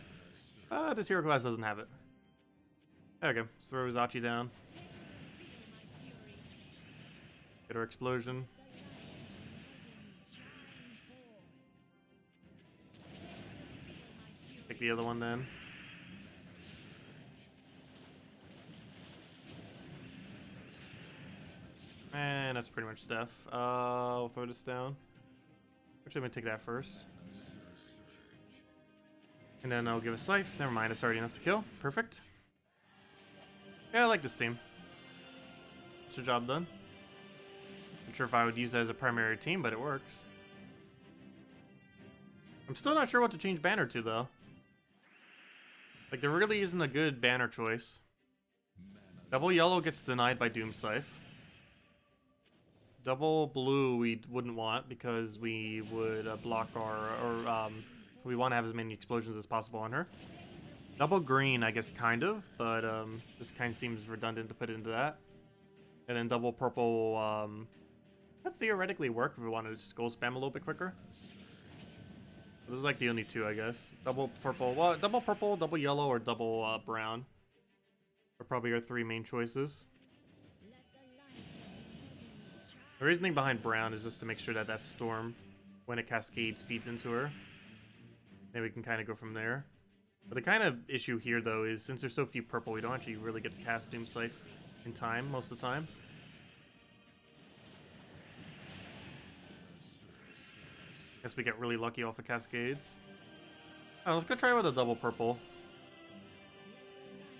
This hero class doesn't have it. There we go. Let's throw Zachi down. Get our explosion. Take the other one then. And that's pretty much death. We'll throw this down. Actually, I'm gonna take that first. And then I'll give a Scythe. Never mind, it's already enough to kill. Perfect. Yeah, I like this team. It's a job done. Not sure if I would use it as a primary team, but it works. I'm still not sure what to change banner to, though. Like, there really isn't a good banner choice. Double yellow gets denied by Doom Scythe. Double blue we wouldn't want because we would block our... we want to have as many explosions as possible on her. Double green, I guess, kind of, but this kind of seems redundant to put into that. And then double purple could theoretically work if we wanted to skull spam a little bit quicker. But this is like the only two, I guess. Double purple, well, double yellow, or double brown are probably our three main choices. The reasoning behind brown is just to make sure that that storm, when it cascades, feeds into her. Then we can kind of go from there. But the kind of issue here, though, is since there's so few purple, we don't actually really get to cast Doom Scythe in time most of the time. Guess we get really lucky off of cascades. Oh, let's go try with a double purple.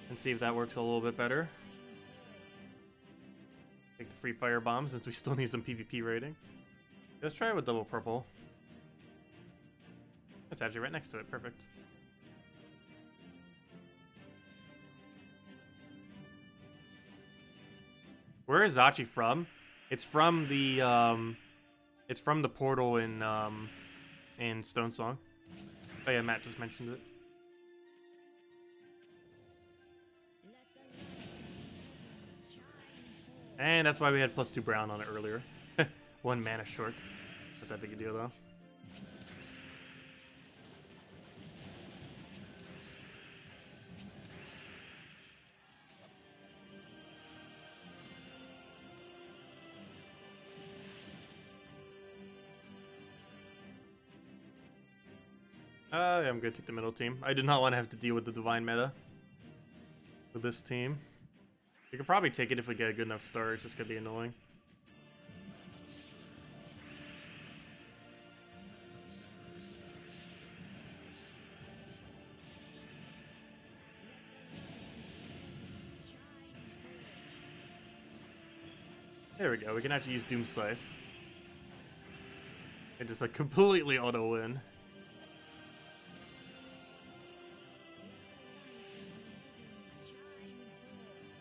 And see if that works a little bit better. Take the free fire bomb since we still need some PvP rating. Let's try it with double purple. It's actually right next to it. Perfect. Where is Zachi from? It's from the portal in Stone Song. Oh yeah, Matt just mentioned it. And that's why we had +2 brown on it earlier. 1 mana short. Not that big a deal though. Yeah, I'm good. Take the middle team. I did not want to have to deal with the divine meta with this team. We could probably take it if we get a good enough start. It's just gonna be annoying. There we go. We can actually use Doom Scythe. And just like completely auto win.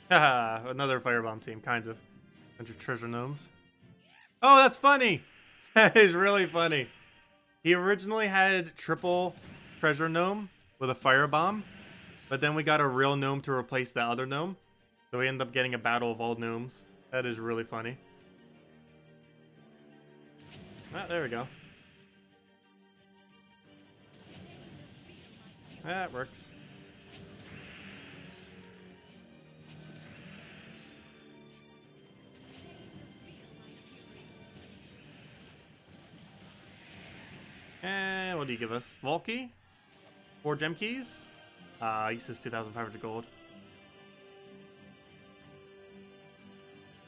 Haha, another firebomb team, kind of. 100 treasure gnomes. Oh, that's funny. That is really funny. He originally had triple treasure gnome with a firebomb, but then we got a real gnome to replace the other gnome. So we ended up getting a battle of all gnomes. That is really funny. Ah, there we go. That works. And what do you give us? Volky? 4 gem keys? Uses 2,500 gold.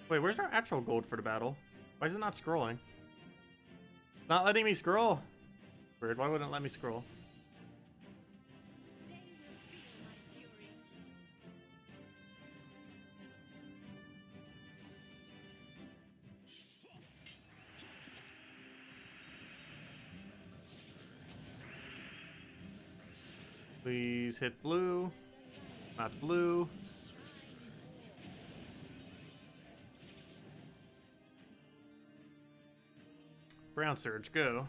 Wait, where's our actual gold for the battle? Why is it not scrolling? Not letting me scroll. Weird, why wouldn't it let me scroll? Please hit blue. Not blue. Brown surge, go.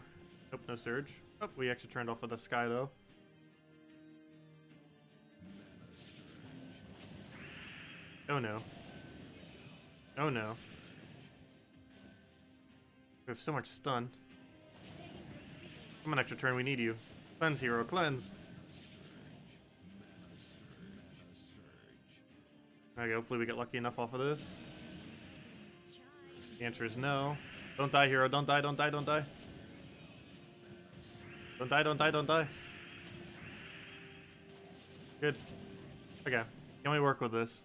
Nope, no surge. Oh, we actually turned off of the sky though. Oh no. Oh no. We have so much stun. Come on, extra turn, we need you. Cleanse, hero, cleanse. Okay, hopefully we get lucky enough off of this. The answer is no. Don't die, hero. Don't die, don't die, don't die. Don't die, don't die, don't die. Good. Okay. Can we work with this?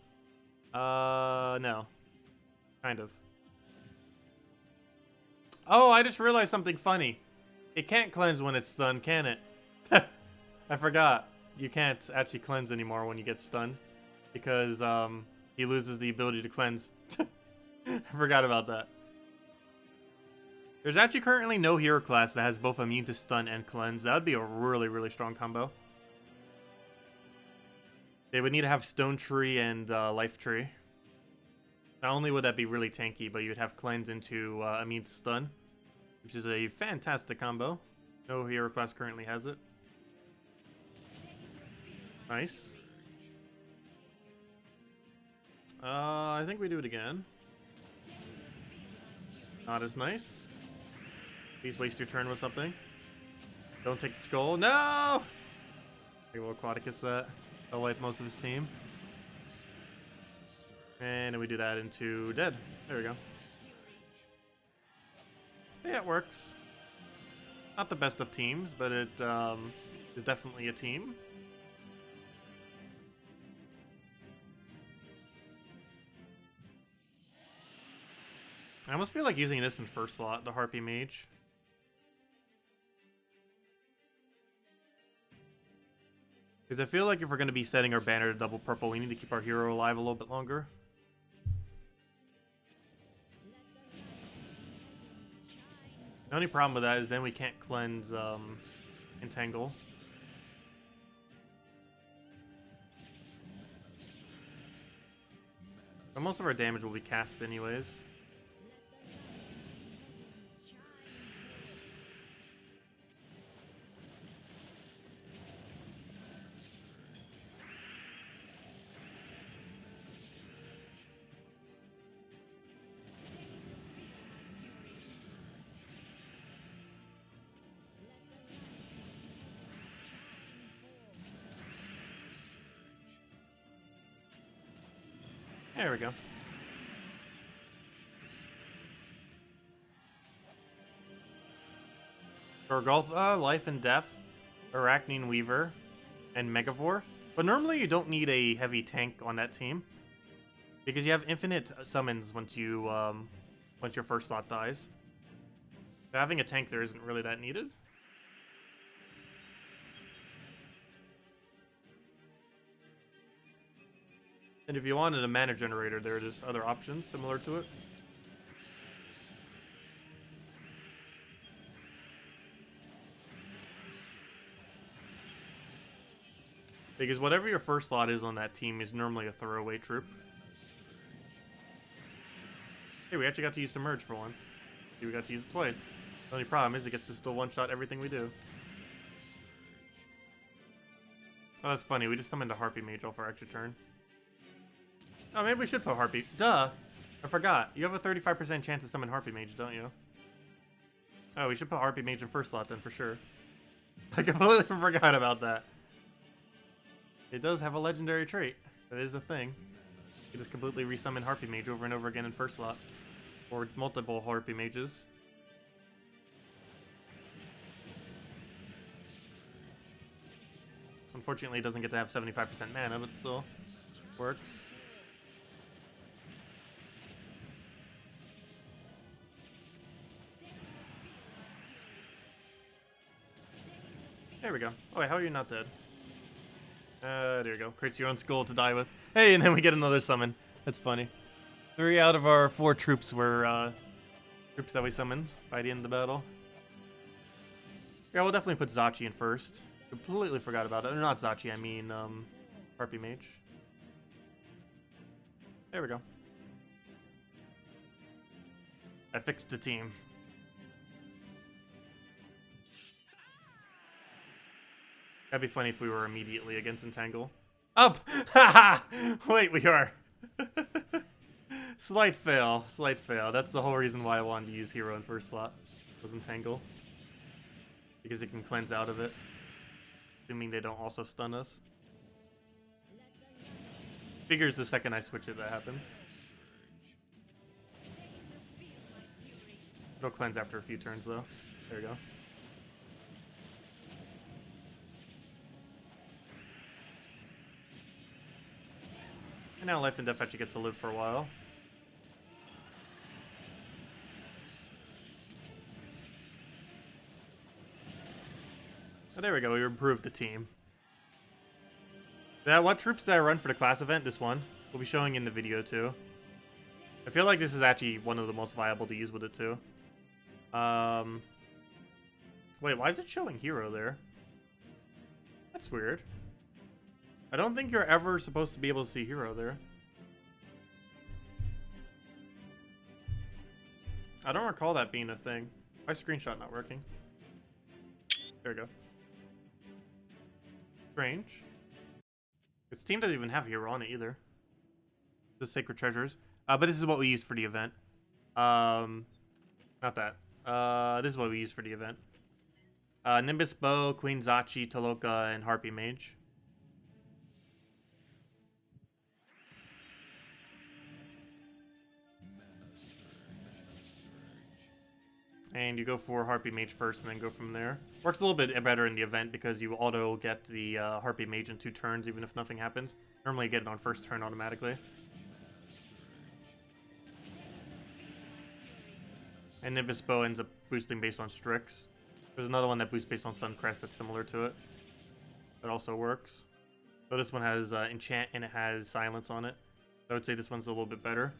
No. Kind of. Oh, I just realized something funny. It can't cleanse when it's stunned, can it? I forgot. You can't actually cleanse anymore when you get stunned. Because, he loses the ability to cleanse. I forgot about that. There's actually currently no hero class that has both immune to stun and cleanse. That would be a really, really strong combo. They would need to have Stone Tree and Life Tree. Not only would that be really tanky, but you would have cleanse into immune to stun, which is a fantastic combo. No hero class currently has it. Nice. I think we do it again. Not as nice. Please waste your turn with something. Don't take the skull. No! Okay, we'll Aquaticus that. I'll wipe most of his team. And then we do that into dead. There we go. Yeah, it works. Not the best of teams, but it is definitely a team. I almost feel like using this in first slot, the Harpy Mage. Because I feel like if we're going to be setting our banner to double purple, we need to keep our hero alive a little bit longer. The only problem with that is then we can't cleanse Entangle. But most of our damage will be cast anyways. There we go. Gorgulfa, Life and Death, Arachnine Weaver, and Megavore. But normally you don't need a heavy tank on that team, because you have infinite summons once you once your first slot dies. So having a tank there isn't really that needed. And if you wanted a mana generator, there are just other options similar to it. Because whatever your first slot is on that team is normally a throwaway troop. Hey, we actually got to use Submerge for once. See, we got to use it twice. The only problem is it gets to still one-shot everything we do. Oh, that's funny. We just summoned a Harpy Mage off our extra turn. Oh, maybe we should put Harpy. Duh! I forgot. You have a 35% chance to summon Harpy Mage, don't you? Oh, we should put Harpy Mage in first slot then, for sure. I completely forgot about that. It does have a legendary trait. That is a thing. You just completely resummon Harpy Mage over and over again in first slot. Or multiple Harpy Mages. Unfortunately, it doesn't get to have 75% mana, but still works. There we go. Oh wait, how are you not dead? There you go. Creates your own skull to die with. Hey, and then we get another summon. That's funny. 3 out of our 4 troops were troops that we summoned by the end of the battle. Yeah, we'll definitely put Zachi in first. Completely forgot about it. Or not Zachi, I mean Harpy Mage. There we go. I fixed the team. That'd be funny if we were immediately against Entangle. Up! Haha! Wait, we are. Slight fail. Slight fail. That's the whole reason why I wanted to use Hero in first slot. Was Entangle. Because it can cleanse out of it. Assuming they don't also stun us. Figures the second I switch it that happens. It'll cleanse after a few turns though. There you go. And now Life and Death actually gets to live for a while. Oh, there we go, we improved the team. Yeah, what troops did I run for the class event? This one. We'll be showing in the video too. I feel like this is actually one of the most viable to use with it too. Wait, why is it showing Hero there? That's weird. I don't think you're ever supposed to be able to see Hero there. I don't recall that being a thing. My screenshot not working. There we go. Strange. This team doesn't even have Hero on it either. The Sacred Treasures. But this is what we use for the event. Not that. This is what we use for the event. Nimbus Bow, Queen Zachi, Taloka, and Harpy Mage. And you go for Harpy Mage first and then go from there. Works a little bit better in the event because you auto get the Harpy Mage in 2 turns even if nothing happens. Normally you get it on first turn automatically. And Nimbus Bow ends up boosting based on Strix. There's another one that boosts based on Suncrest that's similar to it. That also works. So this one has Enchant and it has Silence on it. So I would say this one's a little bit better.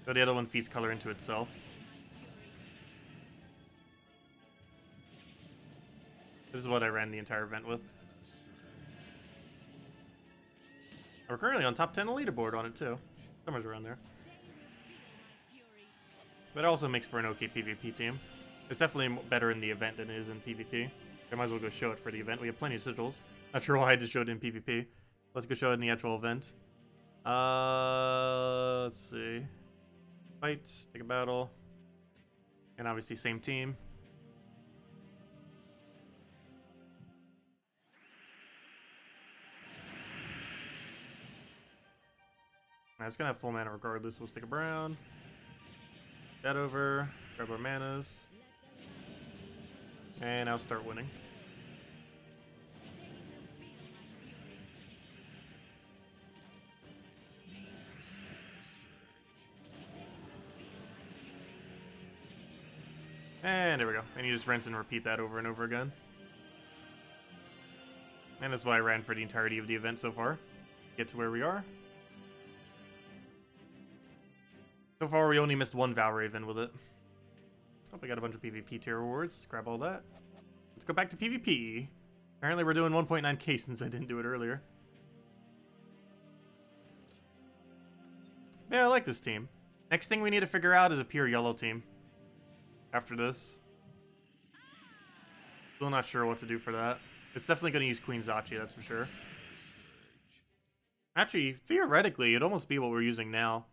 So the other one feeds color into itself. This is what I ran the entire event with. We're currently on top 10 leaderboard on it too. Somewhere's around there. But it also makes for an okay PvP team. It's definitely better in the event than it is in PvP. I might as well go show it for the event. We have plenty of sigils. Not sure why I just showed it in PvP. Let's go show it in the actual event. Let's see. Fight, take a battle. And obviously same team. It's gonna have full mana regardless. We'll stick a brown. That over. Grab our manas. And I'll start winning. And there we go. And you just rinse and repeat that over and over again. And that's why I ran for the entirety of the event so far. Get to where we are. So far, we only missed 1 Valraven with it. Hope I got a bunch of PvP tier rewards. Grab all that. Let's go back to PvP. Apparently, we're doing 1.9k since I didn't do it earlier. Yeah, I like this team. Next thing we need to figure out is a pure yellow team. After this. Still not sure what to do for that. It's definitely going to use Queen Zachi, that's for sure. Actually, theoretically, it'd almost be what we're using now.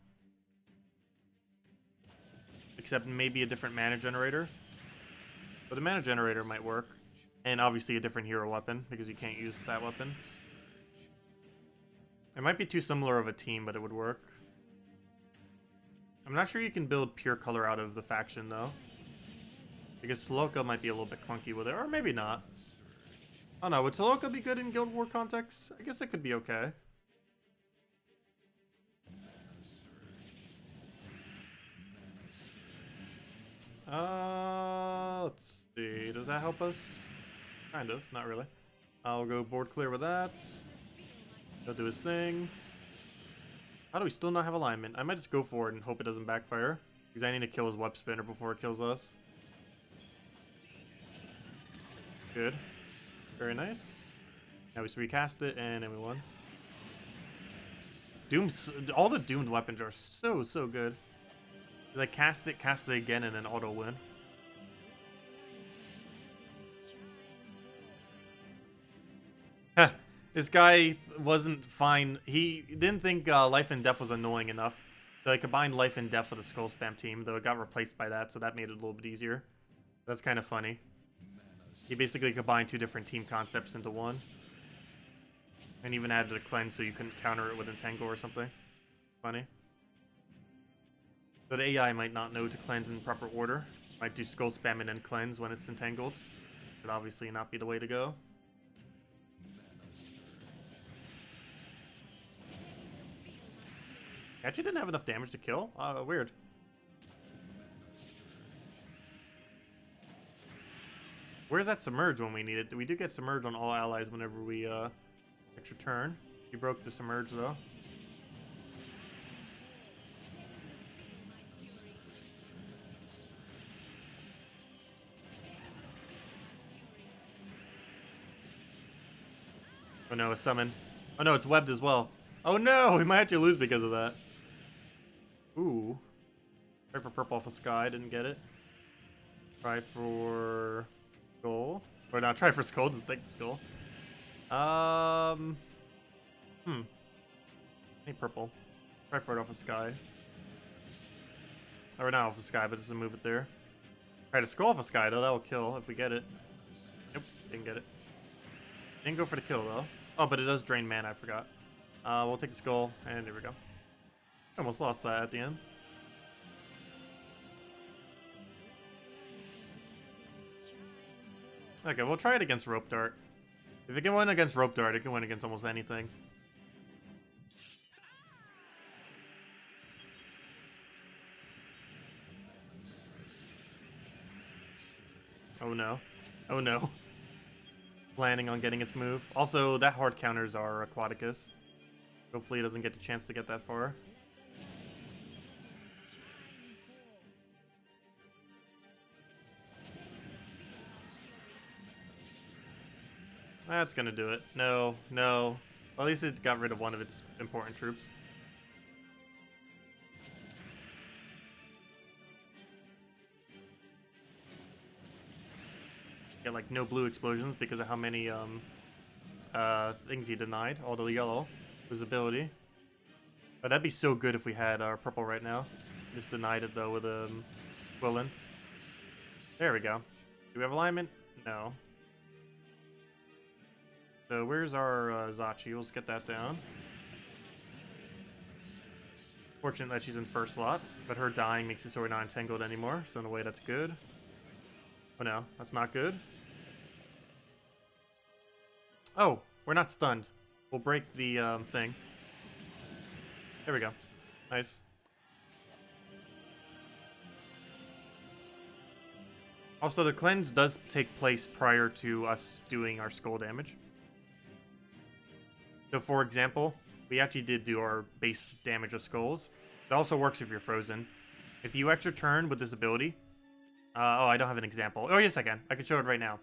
Except maybe a different mana generator. But the mana generator might work. And obviously a different hero weapon, because you can't use that weapon. It might be too similar of a team, but it would work. I'm not sure you can build pure color out of the faction, though. Because Toloka might be a little bit clunky with it, or maybe not. I don't know, would Toloka be good in Guild War context? I guess it could be okay. Let's see, does that help us? Kind of, not really. I'll go board clear with that. He'll do his thing. How do we still not have alignment? I might just go for it and hope it doesn't backfire. Because I need to kill his Webspinner before it kills us. Good. Very nice. Now we just recast it and then we won. All the doomed weapons are so good. Like cast it again, and then auto win. This guy wasn't fine. He didn't think Life and Death was annoying enough. So he combined Life and Death with a Skull Spam team, though it got replaced by that, so that made it a little bit easier. That's kind of funny. He basically combined two different team concepts into one. And even added a cleanse so you couldn't counter it with Entangle or something. Funny. But AI might not know to cleanse in proper order. Might do Skull Spam and then cleanse when it's entangled. Would obviously not be the way to go. Actually didn't have enough damage to kill? Weird. Where's that Submerge when we need it? We do get Submerge on all allies whenever we, extra turn. He broke the Submerge, though. Oh no, a summon. Oh no, it's webbed as well. Oh no, we might actually lose because of that. Ooh. Try for purple off of Sky, didn't get it. Try for Skull. Or not, try for Skull, just take the Skull. Any purple. Try for it off of Sky. Or not off of Sky, but just to move it there. Try to Skull off of Sky though, that will kill if we get it. Nope, didn't get it. Didn't go for the kill though. Oh, but it does drain mana, I forgot. We'll take the Skull, and there we go. Almost lost that at the end. Okay, we'll try it against Rope Dart. If it can win against Rope Dart, it can win against almost anything. Oh no. Oh no. Planning on getting its move. Also, that hard counters our Aquaticus. Hopefully it doesn't get the chance to get that far. That's gonna do it. No, no. Well, at least it got rid of one of its important troops. Get like no blue explosions because of how many things he denied. All the yellow visibility. But that'd be so good if we had our purple right now. Just denied it though with Quillen. There we go. Do we have alignment? No. So where's our Zachi? Let's get that down. Fortunate that she's in first slot, but her dying makes it so we're not entangled anymore. So in a way, that's good. Oh no, that's not good. Oh, we're not stunned. We'll break the thing. There we go. Nice. Also, the cleanse does take place prior to us doing our skull damage. So, for example, we actually did do our base damage of skulls. It also works if you're frozen. If you extra turn with this ability... oh, I don't have an example. Oh, yes, I can. I can show it right now.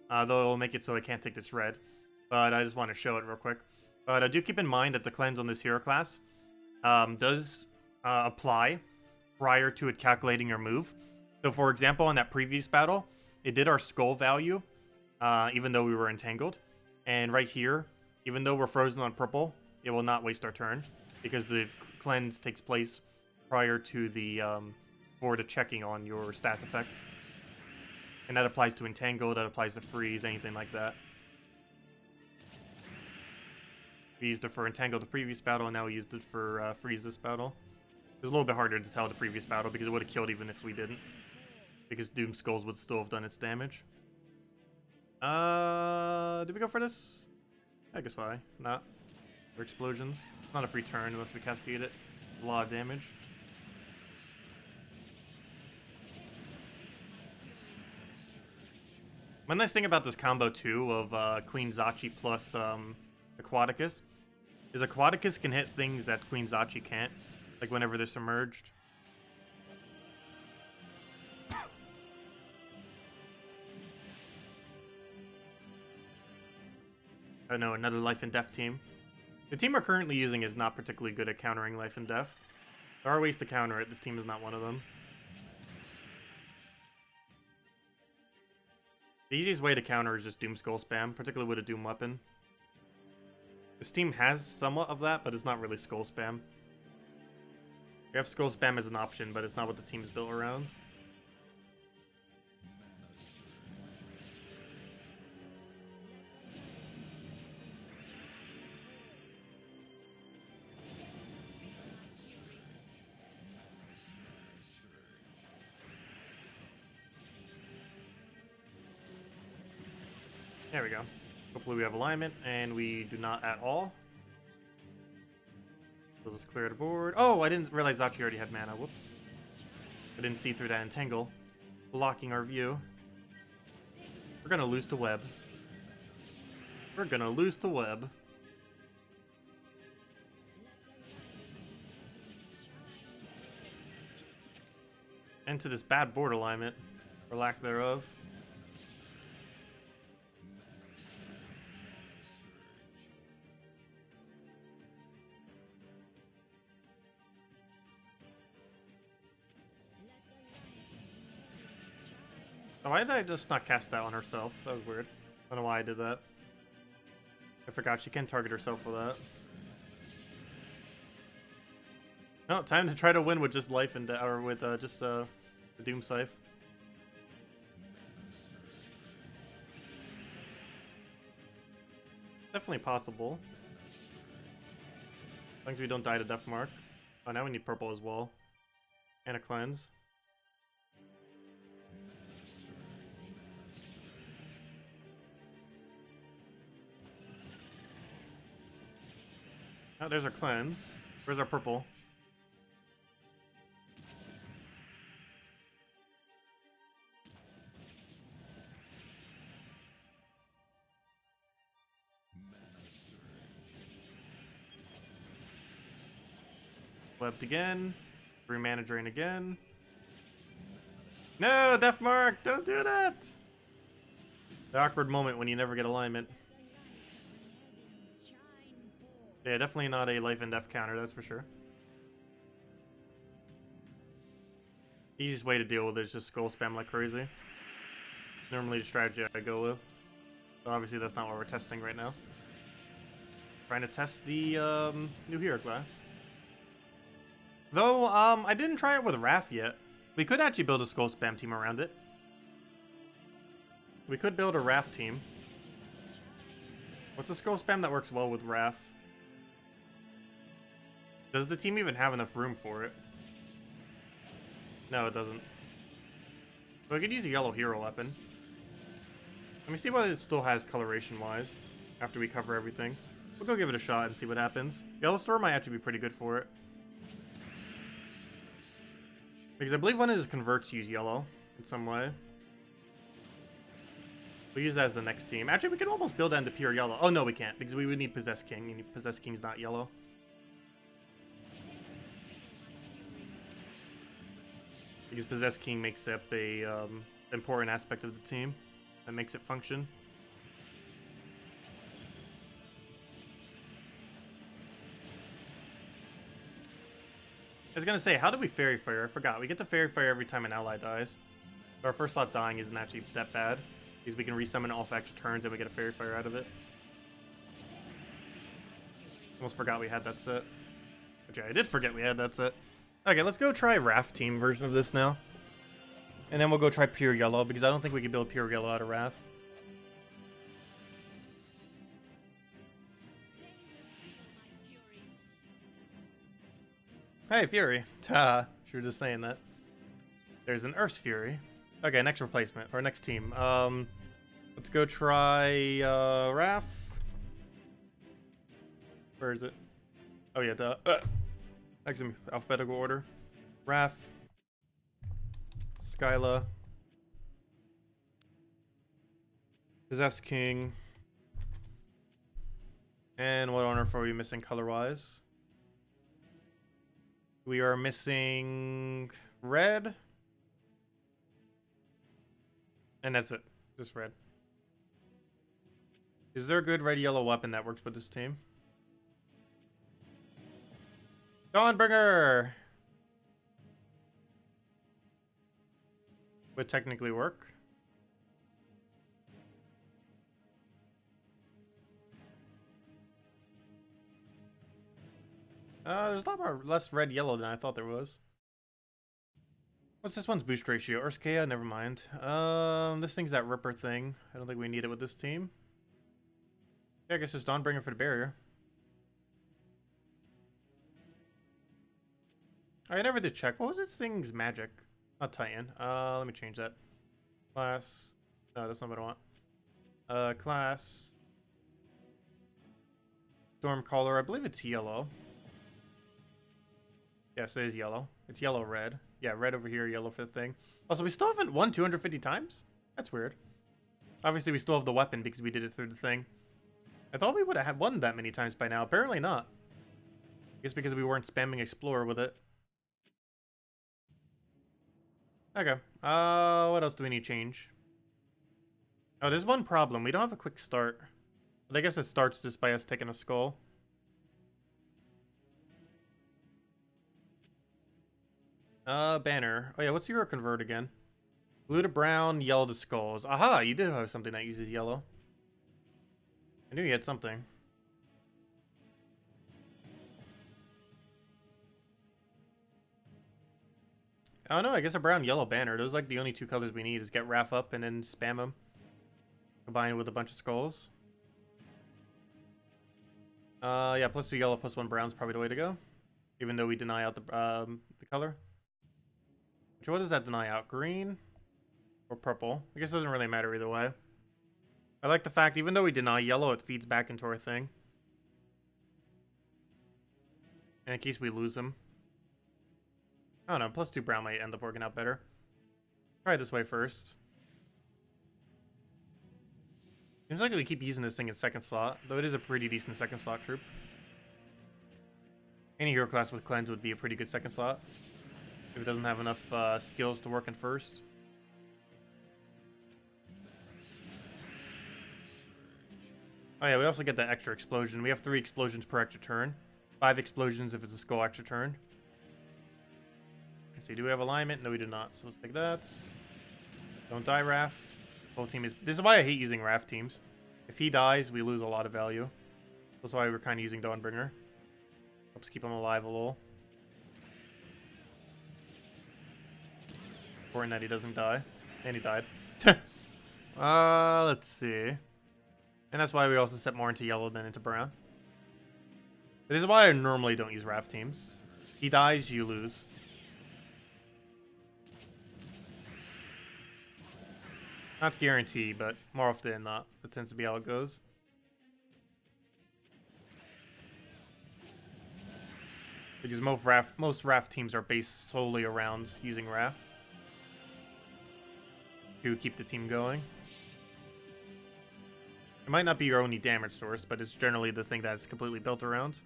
Though it'll make it so I can't take this red. But I just want to show it real quick. But do keep in mind that the cleanse on this hero class does apply prior to it calculating your move. So for example, in that previous battle, it did our skull value, even though we were entangled. And right here, even though we're frozen on purple, it will not waste our turn because the cleanse takes place prior to the checking on your stats effects. And that applies to entangle, that applies to freeze, anything like that. We used it for entangle the previous battle, and now we used it for freeze this battle. It was a little bit harder to tell the previous battle because it would have killed even if we didn't. Because Doom Skulls would still have done its damage. Did we go for this? I guess why not. For explosions. It's not a free turn unless we cascade it. A lot of damage. One nice thing about this combo too of Queen Zachi plus Aquaticus is Aquaticus can hit things that Queen Zachi can't, like whenever they're submerged. Oh no, another life and death team. The team we're currently using is not particularly good at countering life and death. There are ways to counter it, this team is not one of them. The easiest way to counter is just Doom Skull spam, particularly with a Doom weapon. This team has somewhat of that, but it's not really Skull spam. We have Skull spam as an option, but it's not what the team's built around. There we go. Hopefully we have alignment, and we do not at all. We'll just clear the board. Oh, I didn't realize Zachi already had mana. Whoops. I didn't see through that entangle. Blocking our view. We're gonna lose to web. We're gonna lose to web. And to this bad board alignment, or lack thereof. Oh, why did I just not cast that on herself? That was weird. I don't know why I did that. I forgot she can target herself with that. No, time to try to win with just life and or with just the Doom Scythe. Definitely possible. As long as we don't die to Death Mark. Oh, now we need purple as well. And a cleanse. Oh, there's our cleanse. Where's our purple? Webbed again. 3 mana drain again. No, Death Mark! Don't do that! The awkward moment when you never get alignment. Yeah, definitely not a life and death counter, that's for sure. Easiest way to deal with it is just skull spam like crazy. Normally the strategy I go with. But obviously that's not what we're testing right now. Trying to test the new hero class. Though, I didn't try it with Wrath yet. We could actually build a skull spam team around it. We could build a Wrath team. What's a skull spam that works well with Wrath? Does the team even have enough room for it? No, it doesn't. So I could use a yellow hero weapon. Let me see what it still has coloration-wise after we cover everything. We'll go give it a shot and see what happens. Yellow Storm might actually be pretty good for it. Because I believe one of his converts use yellow in some way. We'll use that as the next team. Actually, we could almost build that into pure yellow. Oh, no, we can't, because we would need Possessed King, and Possessed King's not yellow. Because Possessed King makes up a important aspect of the team that makes it function. was gonna say, how do we Fairy Fire? I forgot. We get to Fairy Fire every time an ally dies. So our first slot dying isn't actually that bad, because we can resummon all extra turns and we get a Fairy Fire out of it. Almost forgot we had that set. But yeah, I did forget we had that set. Okay, let's go try Wrath team version of this now. And then we'll go try Pure Yellow, because I don't think we can build Pure Yellow out of Wrath. Hey, Fury. Ta. She was just saying that. There's an Earth's Fury. Okay, next replacement, or next team. Let's go try, Wrath. Where is it? Oh yeah, next in alphabetical order. Wrath. Skyla. Possess King. And what on earth are we missing color-wise? We are missing red. And that's it. Just red. Is there a good red-yellow weapon that works with this team? Dawnbringer! Would technically work. There's a lot more less red-yellow than I thought there was. What's this one's boost ratio? Urskea? Never mind. This thing's that Ripper thing. I don't think we need it with this team. Yeah, I guess just Dawnbringer for the barrier. I never did check. What was this thing's magic? Not Titan. Let me change that. Class. No, that's not what I want. Class. Stormcaller. I believe it's yellow. Yes, it is yellow. It's yellow-red. Yeah, red over here, yellow for the thing. Also, we still haven't won 250 times? That's weird. Obviously, we still have the weapon because we did it through the thing. I thought we would have won that many times by now. Apparently not. I guess because we weren't spamming Explorer with it. Okay. What else do we need to change? Oh, there's one problem. We don't have a quick start. But I guess it starts just by us taking a skull. Banner. Oh yeah, what's your convert again? Blue to brown, yellow to skulls. Aha, you do have something that uses yellow. I knew you had something. Oh no, I guess a brown-yellow banner. Those are like the only two colors we need is get Wrath up and then spam them. Combined with a bunch of skulls. Yeah, +2 yellow, +1 brown is probably the way to go. Even though we deny out the color. Which what does that deny out? Green? Or purple? I guess it doesn't really matter either way. I like the fact, even though we deny yellow, it feeds back into our thing. And in case we lose them. I don't know, +2 brown might end up working out better. Try it this way first. Seems like we keep using this thing in second slot, though it is a pretty decent second slot troop. Any hero class with cleanse would be a pretty good second slot. If it doesn't have enough skills to work in first. Oh yeah, we also get that extra explosion. We have 3 explosions per extra turn. 5 explosions if it's a skull extra turn. Let's see, do we have alignment? No, we do not. So let's take that. Don't die, Wrath. Whole team is... This is why I hate using Wrath teams. If he dies, we lose a lot of value. That's why we're kind of using Dawnbringer. Helps keep him alive a little. Important that he doesn't die. And he died. Let's see. And that's why we also set more into yellow than into brown. This is why I normally don't use Wrath teams. He dies, you lose. Not guaranteed, but more often than not, that tends to be how it goes. Because most Wrath teams are based solely around using Wrath to keep the team going. It might not be your only damage source, but it's generally the thing that's completely built around.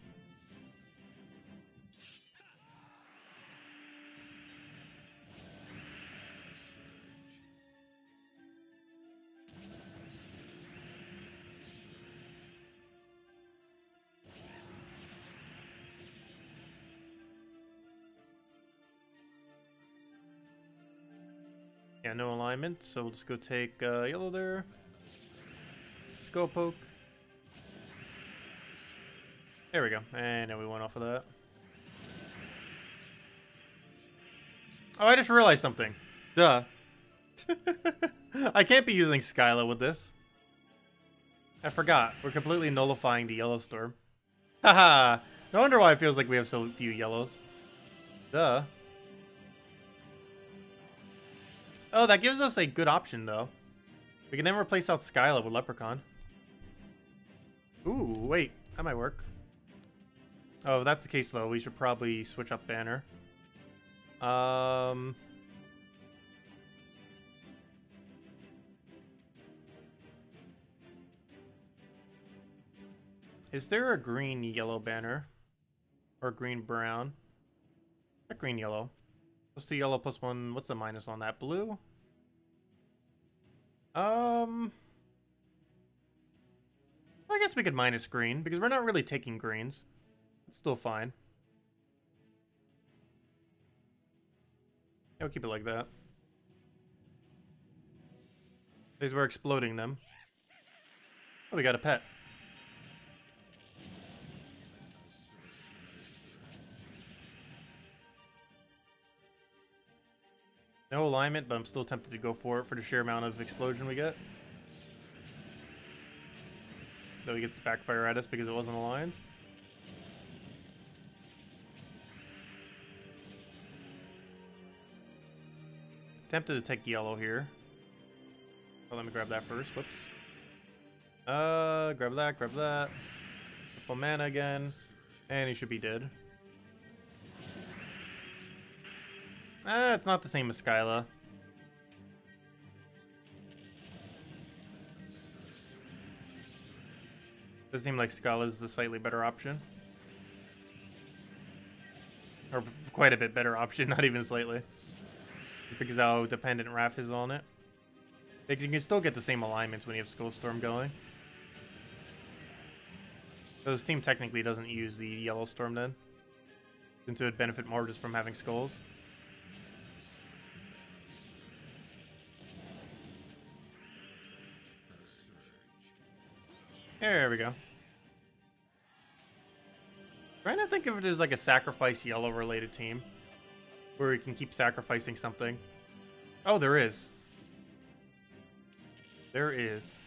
Yeah, no alignment, so we'll just go take yellow there. Skull poke. There we go. And then we went off of that. Oh, I just realized something. Duh. I can't be using Skyla with this. I forgot. We're completely nullifying the yellow storm. Haha. No wonder why it feels like we have so few yellows. Duh. Oh, that gives us a good option, though. We can then replace out Skyla with Leprechaun. Ooh, wait. That might work. Oh, if that's the case, though, we should probably switch up Banner. Is there a green-yellow banner? Or green-brown? Green-yellow. What's the yellow plus one? What's the minus on that? Blue? I guess we could minus green, because we're not really taking greens. It's still fine. Yeah, we'll keep it like that. Because we're exploding them. Oh, we got a pet. No alignment, but I'm still tempted to go for it for the sheer amount of explosion we get. Though he gets to backfire at us because it wasn't aligned. Tempted to take yellow here. Oh, let me grab that first. Whoops. Grab that, grab that. Full mana again. And he should be dead. It's not the same as Skyla. Does seem like Skyla is the slightly better option. Or quite a bit better option, not even slightly. Just because how dependent Raph is on it. Because you can still get the same alignments when you have Skullstorm going. So this team technically doesn't use the Yellow Storm then. Since it would benefit more just from having Skulls. There we go. Trying to think if there's like a sacrifice yellow related team where we can keep sacrificing something. Oh, there is. There is.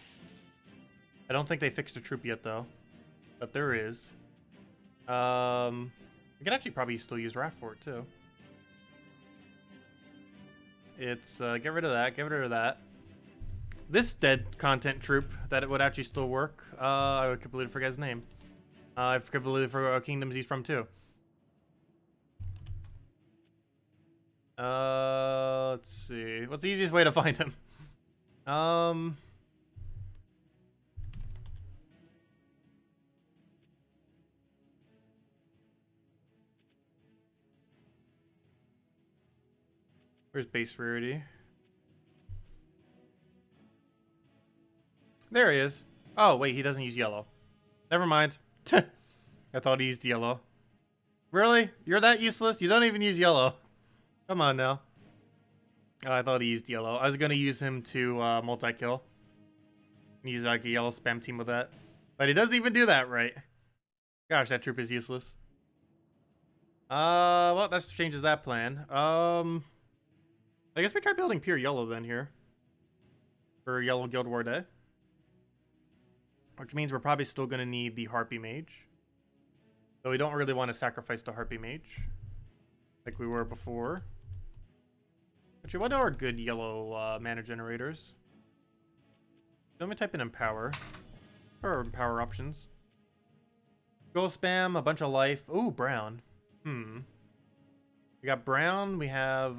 I don't think they fixed a troop yet though, but there is. We can actually probably still use Raph for it too. It's get rid of that, get rid of that. This dead content troop that it would actually still work. I would completely forget his name. I completely forgot what kingdoms he's from too. Let's see. What's the easiest way to find him? Where's base rarity? There he is. Oh, wait, he doesn't use yellow. Never mind. I thought he used yellow. Really? You're that useless? You don't even use yellow. Come on now. Oh, I thought he used yellow. I was going to use him to multi-kill. Use like a yellow spam team with that. But he doesn't even do that right. Gosh, that troop is useless. Well, that changes that plan. I guess we try building pure yellow then here. For Yellow Guild War Day. Which means we're probably still going to need the Harpy Mage. Though we don't really want to sacrifice the Harpy Mage. Like we were before. Actually, what are good yellow mana generators? Let me type in Empower. Or Empower options. Goal spam, a bunch of life. Ooh, brown. We got brown. We have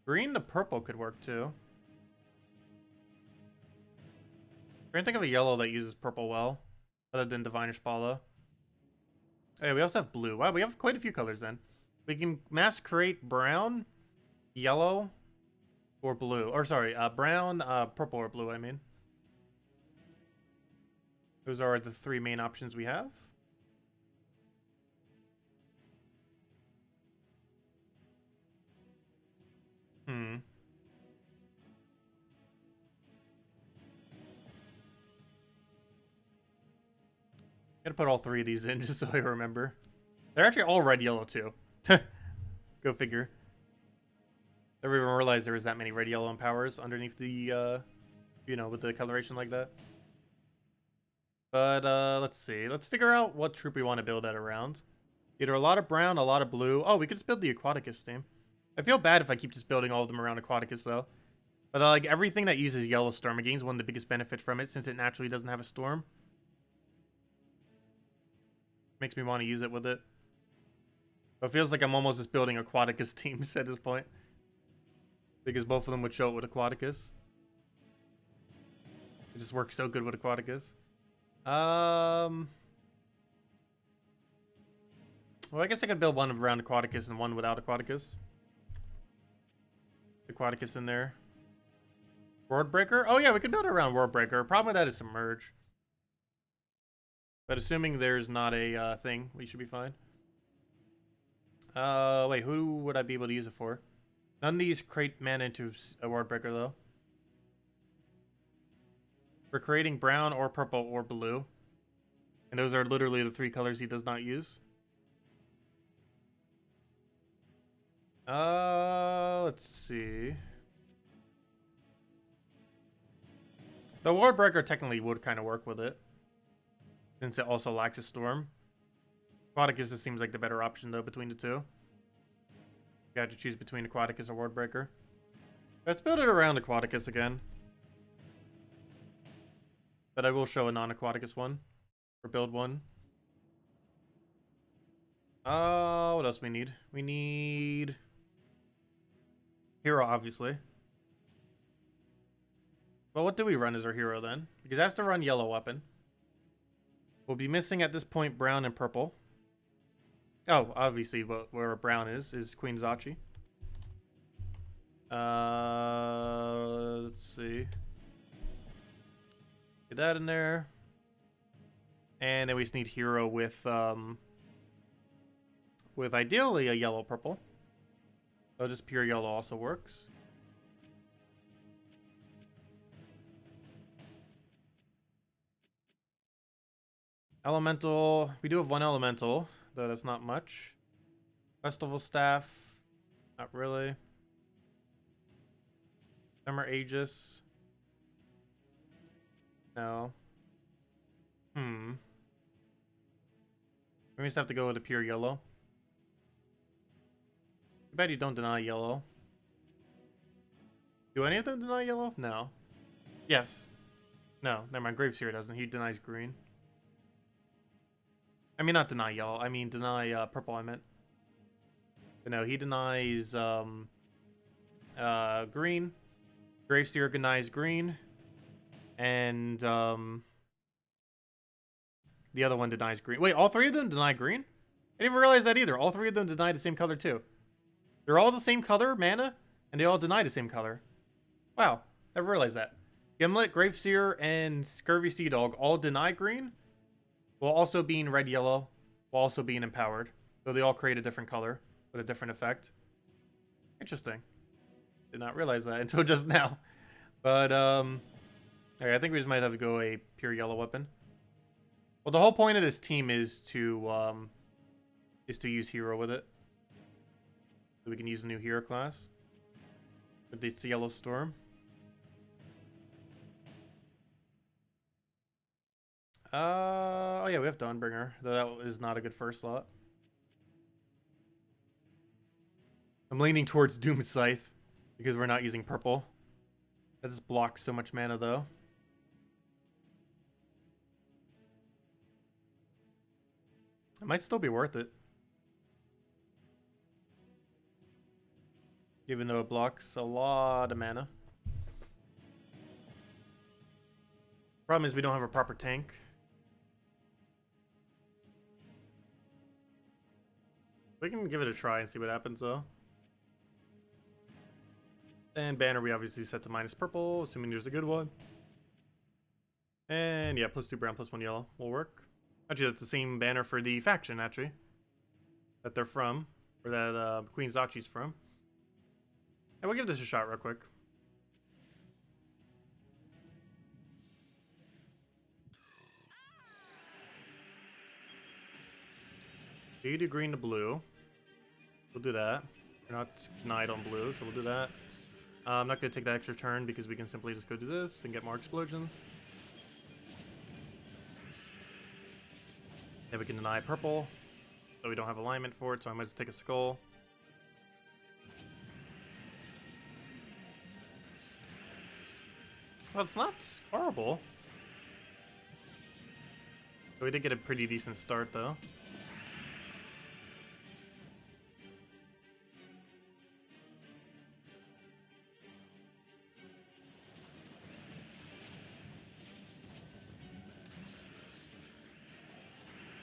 green to purple could work too. Trying to think of a yellow that uses purple well, other than Divine Ishpala. Hey, we also have blue. Wow, we have quite a few colors then. We can mass create brown, yellow, or blue. Or sorry, brown, purple, or blue, I mean. Those are the three main options we have. Hmm. Gotta put all 3 of these in just so I remember. They're actually all red yellow too. Go figure. Never even realized there was that many red yellow empowers underneath the you know, with the coloration like that. But let's see. Let's figure out what troop we want to build that around. Either a lot of brown, a lot of blue. Oh, we could just build the Aquaticus team. I feel bad if I keep just building all of them around Aquaticus though. But like everything that uses yellow storm gains one of the biggest benefits from it since it naturally doesn't have a storm. Makes me want to use it with it. But it feels like I'm almost just building Aquaticus teams at this point. Because both of them would show it with Aquaticus. It just works so good with Aquaticus. Well, I guess I could build one around Aquaticus and one without Aquaticus. Aquaticus in there. World Breaker? Oh yeah, we could build it around World Breaker. Problem with that is Submerge. But assuming there's not a thing, we should be fine. Wait, who would I be able to use it for? None of these create mana into a World Breaker though. For creating brown or purple or blue. And those are literally the 3 colors he does not use. Let's see. The World Breaker technically would kind of work with it. Since it also lacks a storm. Aquaticus just seems like the better option though between the 2. You have to choose between Aquaticus or World Breaker. Let's build it around Aquaticus again. But I will show a non-Aquaticus one. Or build one. What else we need? We need hero, obviously. Well, what do we run as our hero then? Because it has to run yellow weapon. We'll be missing at this point brown and purple. Oh, obviously where brown is Queen Zachi. Let's see. Get that in there. And then we just need hero with ideally a yellow purple. So just pure yellow also works. Elemental. We do have 1 elemental, though that's not much. Festival staff. Not really. Summer Aegis. No. We just have to go with a pure yellow. I bet you don't deny yellow. Do any of them deny yellow? No. Yes. No, never mind. Graveseer doesn't. He denies green. I mean, not deny yellow. I mean, deny purple, I meant. But no, he denies green. Graveseer denies green. And the other one denies green. Wait, all 3 of them deny green? I didn't even realize that either. All 3 of them deny the same color too. They're all the same color, mana, and they all deny the same color. Wow, never realized that. Gimlet, Graveseer, and Scurvy Sea Dog all deny green, while also being red-yellow, while also being empowered. So they all create a different color with a different effect. Interesting. Did not realize that until just now. But, alright, I think we just might have to go a pure yellow weapon. Well, the whole point of this team is to use hero with it. So we can use a new hero class. With this yellow storm. Oh yeah, we have Dawnbringer, though that is not a good first slot. I'm leaning towards Doom Scythe because we're not using purple. That just blocks so much mana though. It might still be worth it. Even though it blocks a lot of mana. Problem is we don't have a proper tank. We can give it a try and see what happens though. And banner we obviously set to minus purple, assuming there's a good one. And yeah, +2 brown, +1 yellow will work. Actually, that's the same banner for the faction, actually. That they're from. Or that Queen Zachi's from. And we'll give this a shot real quick. 80 green to blue. We'll do that. We're not denied on blue, so we'll do that. I'm not going to take that extra turn because we can simply just go do this and get more explosions. Then we can deny purple, so we don't have alignment for it, so I might just take a skull. Well, it's not horrible. So we did get a pretty decent start, though.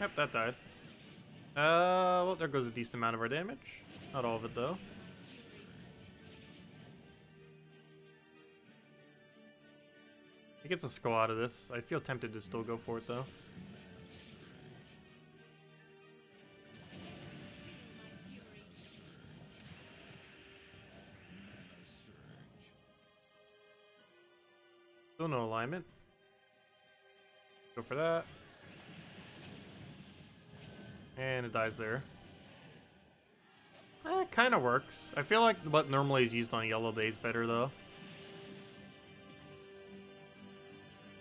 Yep, that died. Well, there goes a decent amount of our damage. Not all of it, though. He gets a skull out of this. I feel tempted to still go for it, though. Still no alignment. Go for that. And it dies there. It kind of works. I feel like what normally is used on yellow days better, though.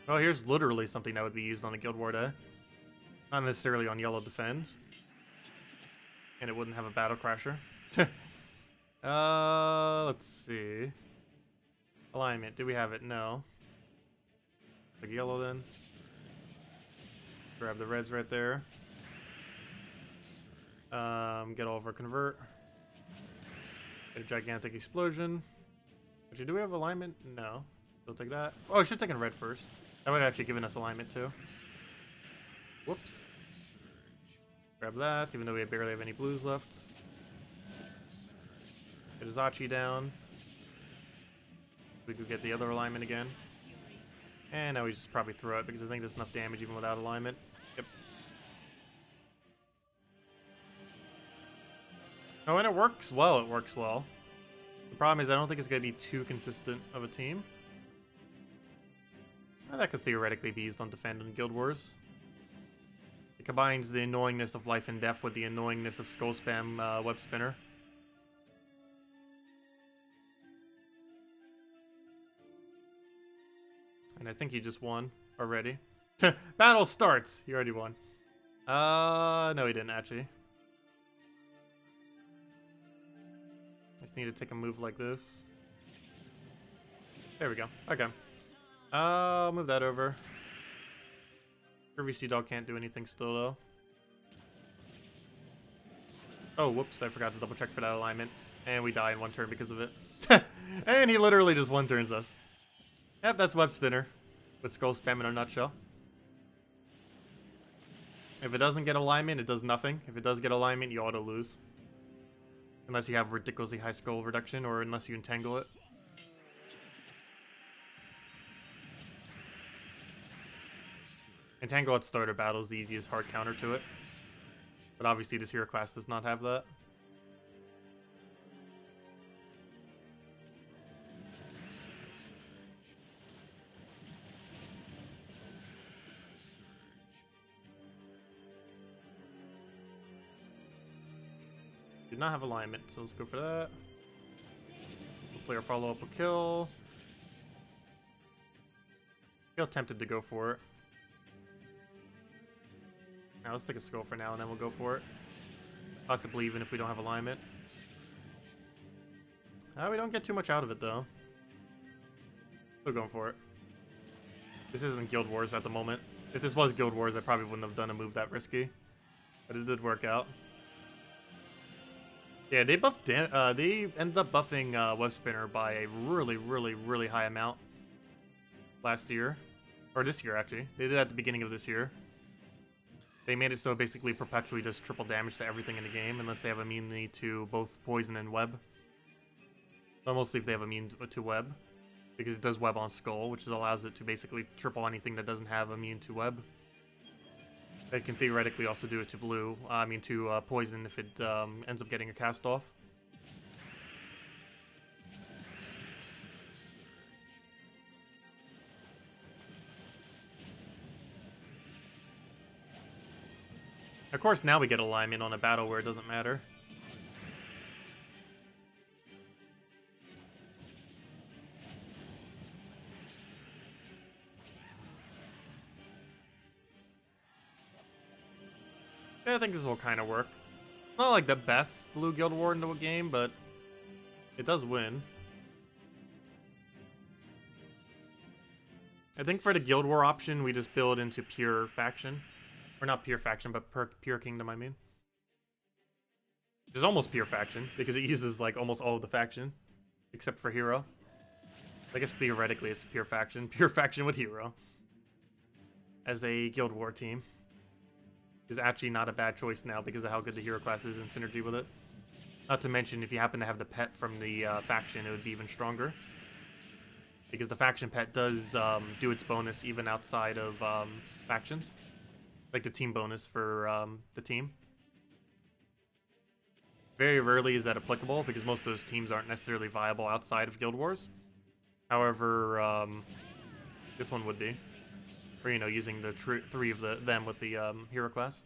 Oh, here's literally something that would be used on a Guild War day. Not necessarily on yellow defend. And it wouldn't have a battle crasher. Let's see. Alignment. Do we have it? No. Like yellow then. Grab the reds right there. Get all of our convert. Get a gigantic explosion. Actually, do we have alignment? No. We'll take that. Oh, I should have taken red first. That would have actually given us alignment too. Whoops. Grab that, even though we barely have any blues left. Get a Zachi down. We could get the other alignment again. And now we just probably throw it because I think there's enough damage even without alignment. Yep. Oh, and it works well. It works well. The problem is I don't think it's going to be too consistent of a team. Well, that could theoretically be used on Defend and Guild Wars. It combines the annoyingness of Life and Death with the annoyingness of Skull Spam Webspinner. And I think he just won already. Battle starts! He already won. No he didn't actually. Just need to take a move like this. There we go. Okay. I'll move that over. Curvy Sea Dog can't do anything still, though. Oh, whoops. I forgot to double check for that alignment. And we die in one turn because of it. And he literally just one turns us. Yep, that's Webspinner. With Skull Spam in a nutshell. If it doesn't get alignment, it does nothing. If it does get alignment, you auto lose. Unless you have ridiculously high skull reduction, or unless you entangle it. Entangle at starter battle is the easiest hard counter to it. But obviously this hero class does not have that. Did not have alignment, so let's go for that. Hopefully our follow-up will kill. Feel tempted to go for it. Now let's take a skull for now and then we'll go for it. Possibly even if we don't have alignment. We don't get too much out of it though. Still going for it. This isn't Guild Wars at the moment. If this was Guild Wars, I probably wouldn't have done a move that risky. But it did work out. Yeah, they buffed. They ended up buffing Webspinner by a really high amount last year, or this year actually. They did it at the beginning of this year. They made it so it basically perpetually does triple damage to everything in the game, unless they have immunity to both poison and web. But mostly if they have immunity to web, because it does web on skull, which allows it to basically triple anything that doesn't have immune to web. They can theoretically also do it to blue, to poison if it ends up getting a cast off. Of course, now we get alignment on a battle where it doesn't matter. Yeah, I think this will kind of work. Not like the best Blue Guild War in the game, but it does win. I think for the Guild War option, we just build into pure faction. Or not pure faction, but pure kingdom, I mean. Which is almost pure faction, because it uses like almost all of the faction. Except for hero. I guess theoretically it's pure faction. Pure faction with hero. As a Guild War team. Is actually not a bad choice now because of how good the hero class is in synergy with it. Not to mention, if you happen to have the pet from the faction, it would be even stronger. Because the faction pet does do its bonus even outside of factions. Like the team bonus for the team. Very rarely is that applicable because most of those teams aren't necessarily viable outside of Guild Wars. However, this one would be. Or, you know, using the three of them with the hero class.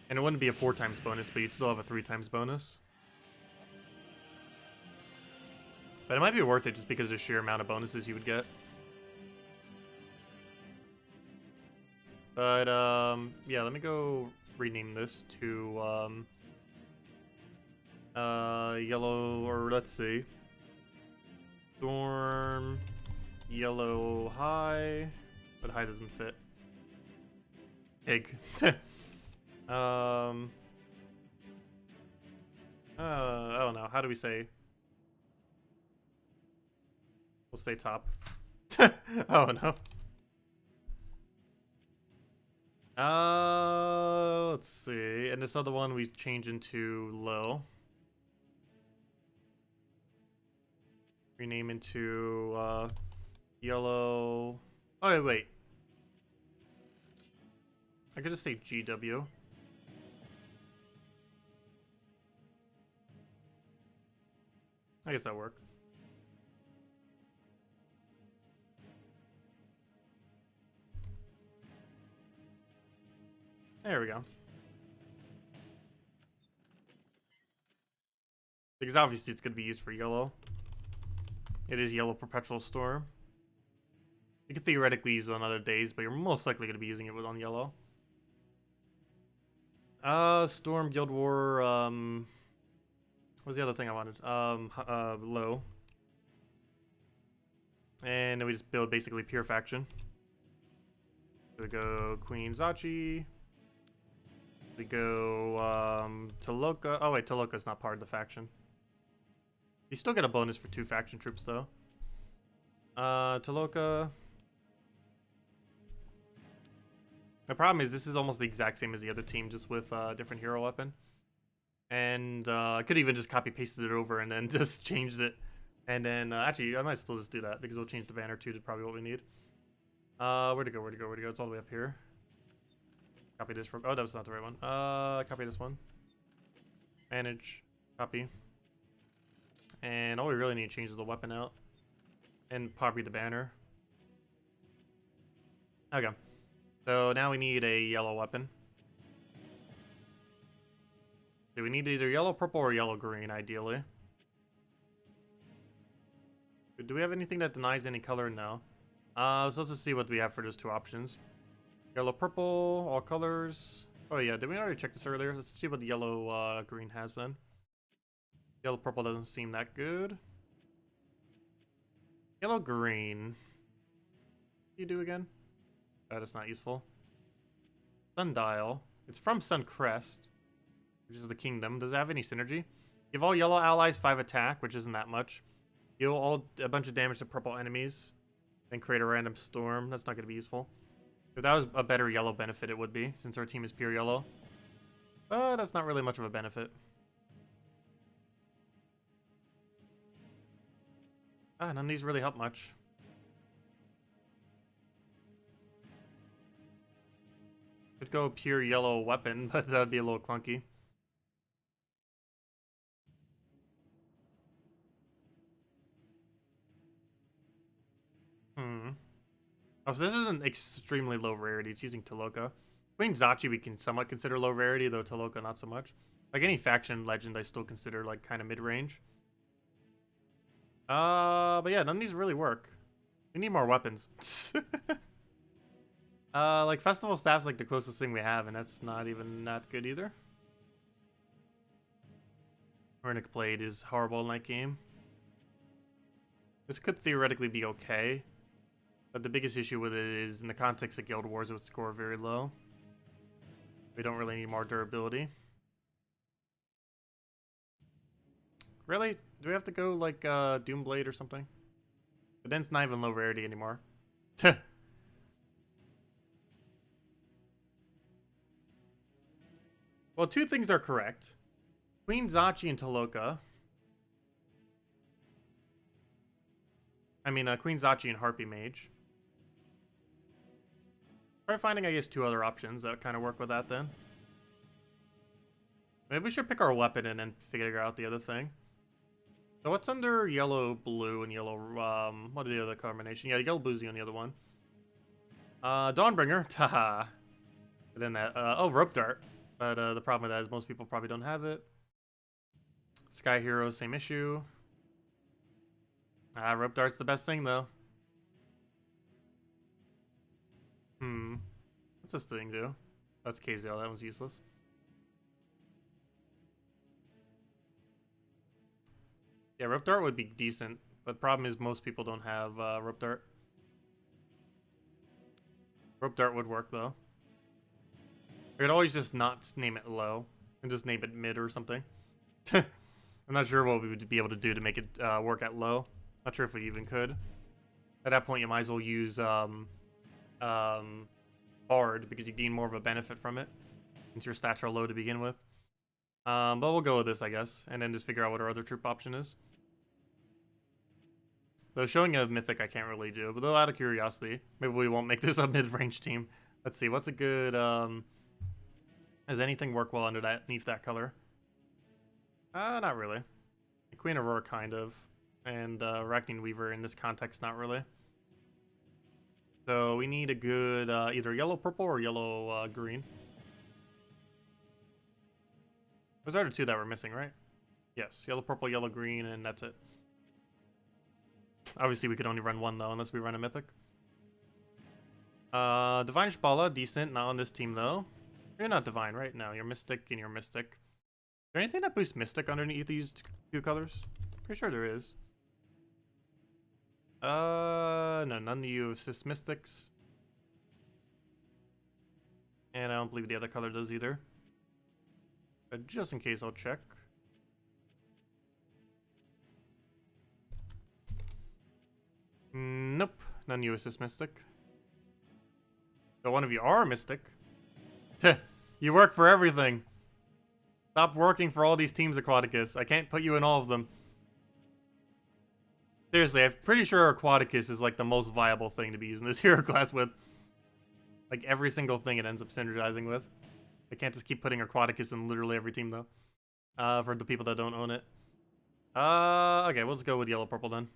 And it wouldn't be a 4 times bonus, but you'd still have a 3 times bonus. But it might be worth it just because of the sheer amount of bonuses you would get. But, yeah, let me go rename this to, yellow, or let's see. Storm... Yellow high, but high doesn't fit. Pig. I don't know. How do we say? We'll say top. Oh no. Let's see. And this other one we change into low. Rename into yellow. Oh wait. I could just say GW. I guess that'll work. There we go. Because obviously it's going to be used for yellow. It is yellow perpetual storm. You could theoretically use it on other days, but you're most likely going to be using it on yellow. Storm, Guild War, what was the other thing I wanted? Low. And then we just build basically pure faction. We go Queen Zachi. We go, Taloka. Oh wait, Taloka's not part of the faction. You still get a bonus for 2 faction troops though. Taloka. The problem is this is almost the exact same as the other team, just with a different hero weapon. And I could even just copy pasted it over and then just changed it. And then actually I might still just do that because we'll change the banner too to probably what we need. Where'd it go? Where'd it go? Where'd it go? It's all the way up here. Copy this from, oh, that was not the right one. Copy this one. Manage, copy. And all we really need to change is the weapon out. And probably the banner. Okay. So now we need a yellow weapon. So we need either yellow purple or yellow green, ideally. Do we have anything that denies any color? No. So let's just see what we have for those 2 options. Yellow purple, all colors. Oh yeah, did we already check this earlier? Let's see what the yellow green has then. Yellow purple doesn't seem that good. Yellow green. What do you do again? That is not useful. Sundial. It's from Suncrest, which is the kingdom. Does it have any synergy? Give all yellow allies 5 attack, which isn't that much. Deal a bunch of damage to purple enemies. Then create a random storm. That's not going to be useful. If that was a better yellow benefit, it would be, since our team is pure yellow. But that's not really much of a benefit. None of these really help much. Could go pure yellow weapon, but that would be a little clunky. Oh, so this isn't extremely low rarity. It's using Taloka. Queen Zachi we can somewhat consider low rarity, though Taloka not so much. Like any faction legend I still consider like kind of mid-range. But yeah, none of these really work. We need more weapons. Like Festival Staff's like the closest thing we have, and that's not even that good either. Runic Blade is horrible in that game. This could theoretically be okay, but the biggest issue with it is in the context of Guild Wars it would score very low. We don't really need more durability. Really? Do we have to go like Doomblade or something? But then it's not even low rarity anymore. Well, two things are correct. Queen Zachi and Taloka. Queen Zachi and Harpy Mage. Try finding, I guess, two other options that kind of work with that then. Maybe we should pick our weapon and then figure out the other thing. So what's under yellow, blue, and yellow, what are the other combination? Yeah, yellow, blue's on the other one. Dawnbringer, haha. But then that, Rope Dart. But the problem with that is most people probably don't have it. Sky Hero, same issue. Rope Dart's the best thing, though. What's this thing do? That's KZL, that one's useless. Yeah, Rope Dart would be decent, but the problem is most people don't have Rope Dart. Rope Dart would work, though. We could always just not name it low, and just name it mid or something. I'm not sure what we would be able to do to make it work at low. Not sure if we even could. At that point, you might as well use Hard, because you gain more of a benefit from it, since your stats are low to begin with. But we'll go with this, I guess, and then just figure out what our other troop option is. Though showing a mythic I can't really do, but though out of curiosity, maybe we won't make this a mid-range team. Let's see, what's a good, does anything work well underneath that color? Not really. Queen Aurora, kind of. And Arachne Weaver in this context, not really. So we need a good either yellow-purple or yellow-green. Those are the two that we're missing, right? Yes, yellow-purple, yellow-green, and that's it. Obviously, we could only run one, though, unless we run a mythic. Divine Ishbala, decent. Not on this team, though. You're not Divine, right? No, you're Mystic and you're Mystic. Is there anything that boosts Mystic underneath these two colors? Pretty sure there is. No, none of you assist Mystics. And I don't believe the other color does either. But just in case, I'll check. Nope, none of you assist Mystic. So one of you are a Mystic. You work for everything. Stop working for all these teams, Aquaticus. I can't put you in all of them. Seriously, I'm pretty sure Aquaticus is like the most viable thing to be using this hero class with. Like every single thing it ends up synergizing with. I can't just keep putting Aquaticus in literally every team though. For the people that don't own it. Okay, we'll just go with yellow-purple then.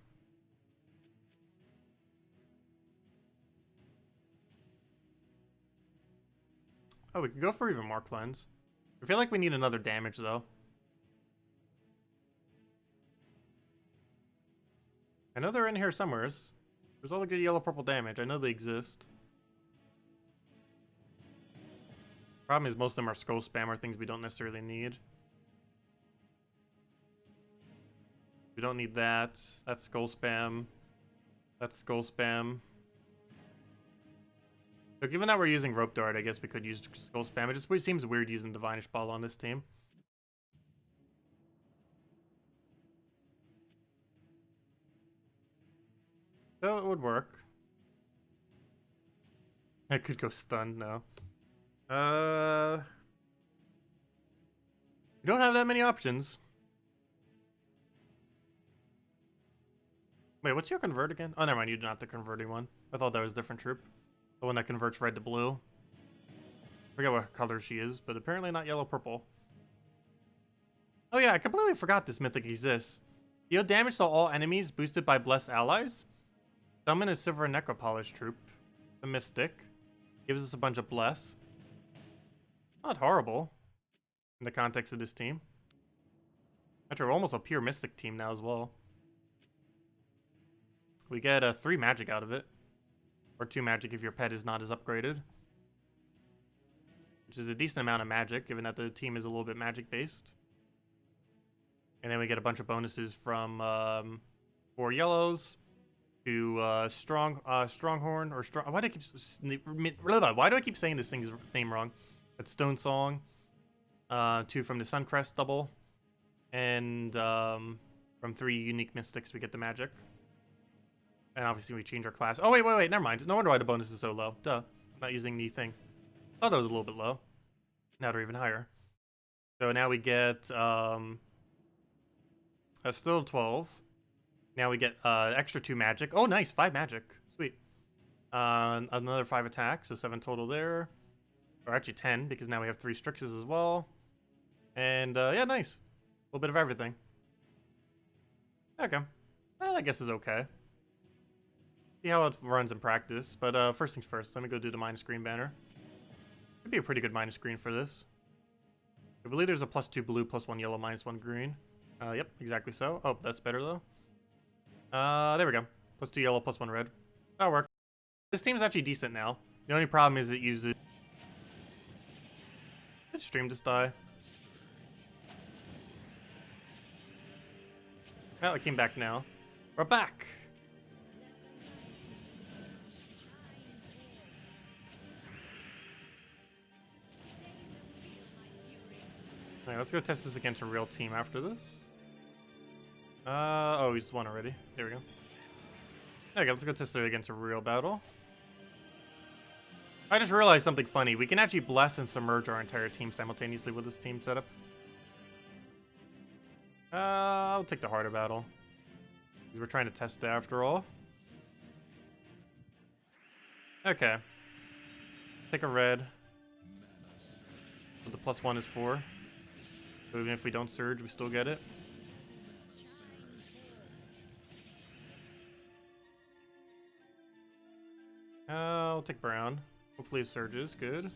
Oh, we could go for even more cleanse. I feel like we need another damage though. I know they're in here somewhere. There's all the good yellow-purple damage. I know they exist. Problem is most of them are skull spam or things we don't necessarily need. We don't need that. That's skull spam. That's skull spam. So given that we're using Rope Dart, I guess we could use skull spam. It just seems weird using Divine Ishbala on this team. So it would work. I could go stunned, no. We don't have that many options. Wait, what's your convert again? Oh, never mind, you're not the converting one. I thought that was a different troop. The one that converts red to blue. I forget what color she is, but apparently not yellow-purple. Oh yeah, I completely forgot this mythic exists. Deal damage to all enemies boosted by blessed allies. Summon a silver necropolish troop. a Mystic. Gives us a bunch of Bless. Not horrible in the context of this team. Actually, we're almost a pure Mystic team now as well. We get 3 magic out of it. Or 2 magic if your pet is not as upgraded. Which is a decent amount of magic, given that the team is a little bit magic based. And then we get a bunch of bonuses from 4 yellows to Stronghorn or Strong. Why do I keep saying this thing's name wrong? But Stone Song. 2 from the Suncrest double, and from 3 unique mystics we get the magic. And obviously we change our class. Oh wait, never mind. No wonder why the bonus is so low. Duh, I'm not using the thing. Thought that was a little bit low. Now they're even higher. So now we get still 12. Now we get extra 2 magic. Oh nice, 5 magic. Sweet. Another 5 attacks, so 7 total there. Or actually 10, because now we have 3 Strixes as well. And yeah, nice. A little bit of everything. Okay. Well, I guess it's okay. See how it runs in practice. But first things first, let me go do the minus green banner. Could be a pretty good minus green for this. I believe there's a +2 blue, +1 yellow, -1 green. Yep, exactly so. Oh, that's better though. There we go. +2 yellow, +1 red. That'll work. This team's actually decent now. The only problem is it uses... Did stream just die? Well, it came back now. We're back! Alright, let's go test this against a real team after this. Oh, we just won already. There we go. Okay, let's go test it against a real battle. I just realized something funny. We can actually bless and submerge our entire team simultaneously with this team setup. I'll take the harder battle. Because we're trying to test it after all. Okay. Take a red. But the +1 is 4. So even if we don't surge, we still get it. I'll take brown. Hopefully it surges. Good.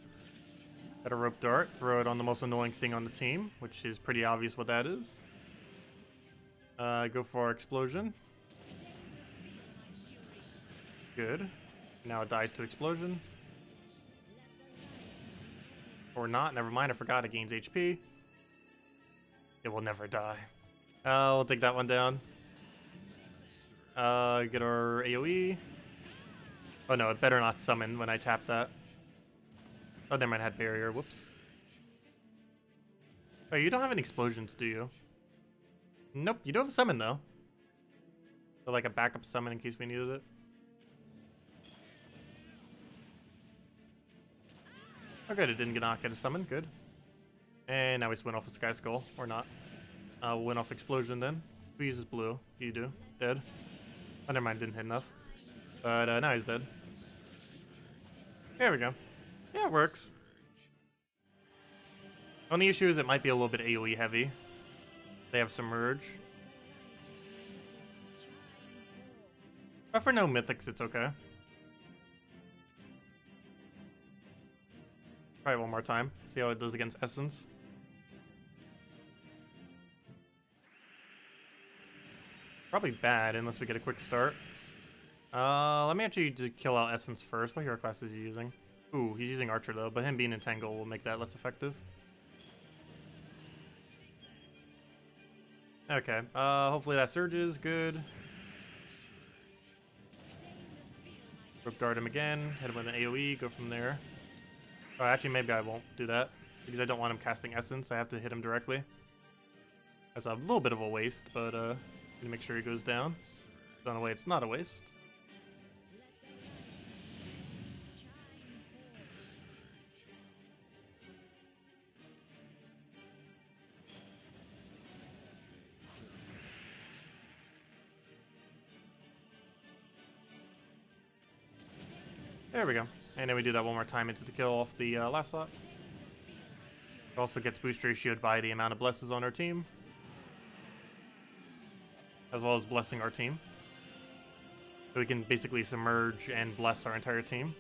Got a rope dart. Throw it on the most annoying thing on the team, which is pretty obvious what that is. Go for our explosion. Good. Now it dies to explosion. Or not. Never mind. I forgot it gains HP. It will never die. We'll take that one down. Get our AoE. Oh no, it better not summon when I tap that. Oh, never mind, I had barrier. Whoops. Oh, you don't have any explosions, do you? Nope, you do have a summon though. So like a backup summon in case we needed it. Oh good, it did not get a summon, good. And now we just win off a Sky Skull, or not. We'll win off Explosion then. Who uses blue? You do. Dead. Oh, never mind, didn't hit enough. But now he's dead. There we go. Yeah, it works. Only issue is it might be a little bit AoE heavy. They have Submerge. But for no mythics, it's okay. Try it one more time. See how it does against Essence. Probably bad unless we get a quick start. Let me actually kill out Essence first. What hero class is he using? Ooh, he's using Archer though, but him being Entangle will make that less effective. Okay, hopefully that surges. Good. Rope Dart him again. Hit him with an AoE. Go from there. Oh, actually, maybe I won't do that because I don't want him casting Essence. I have to hit him directly. That's a little bit of a waste, but gonna make sure he goes down. So in a way, it's not a waste. There we go. And then we do that one more time into the kill off the last slot. It also gets boost ratioed by the amount of blesses on our team. As well as blessing our team. So we can basically submerge and bless our entire team.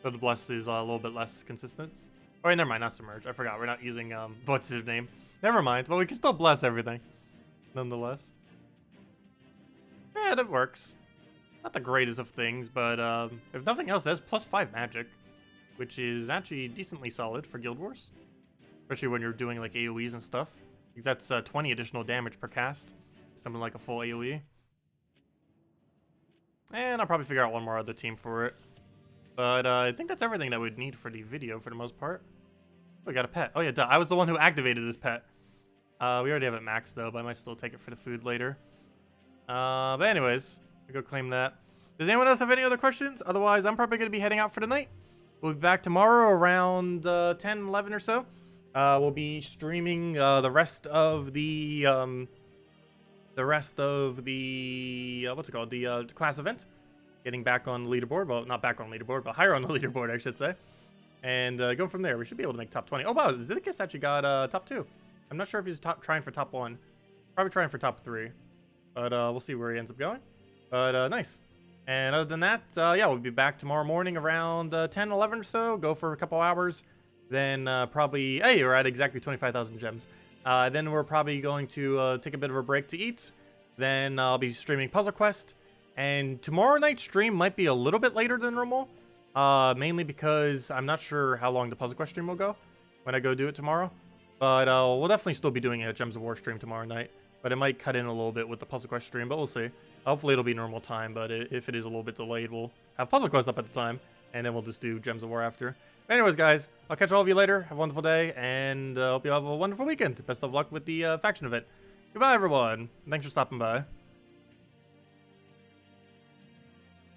So the bless is a little bit less consistent. Oh, wait, never mind, not submerge. I forgot, we're not using what's his name. Never mind, but we can still bless everything, nonetheless. Yeah, that works. Not the greatest of things, but if nothing else, that's +5 magic, which is actually decently solid for Guild Wars. Especially when you're doing like AoEs and stuff. That's 20 additional damage per cast. Something like a full AoE. And I'll probably figure out one more other team for it. But I think that's everything that we'd need for the video for the most part. Oh, we got a pet. Oh yeah, duh. I was the one who activated this pet. We already have it maxed though, but I might still take it for the food later. But anyways, I'll go claim that. Does anyone else have any other questions? Otherwise, I'm probably going to be heading out for the night. We'll be back tomorrow around 10, 11 or so. We'll be streaming the rest of the what's it called? The class event. Getting back on the leaderboard. Well, not back on the leaderboard, but higher on the leaderboard, I should say. And go from there. We should be able to make top 20. Oh, wow. Zeddicus actually got top 2. I'm not sure if he's trying for top 1. Probably trying for top 3. But we'll see where he ends up going. But nice. And other than that, yeah, we'll be back tomorrow morning around 10, 11 or so. Go for a couple hours. Then probably, hey, we're at exactly 25,000 gems. Then we're probably going to take a bit of a break to eat. Then I'll be streaming Puzzle Quest. And tomorrow night's stream might be a little bit later than normal. Mainly because I'm not sure how long the Puzzle Quest stream will go when I go do it tomorrow. But we'll definitely still be doing a Gems of War stream tomorrow night. But it might cut in a little bit with the Puzzle Quest stream, but we'll see. Hopefully it'll be normal time, but if it is a little bit delayed, we'll have Puzzle Quest up at the time. And then we'll just do Gems of War after. Anyways, guys, I'll catch all of you later. Have a wonderful day, and hope you have a wonderful weekend. Best of luck with the faction event. Goodbye, everyone. Thanks for stopping by.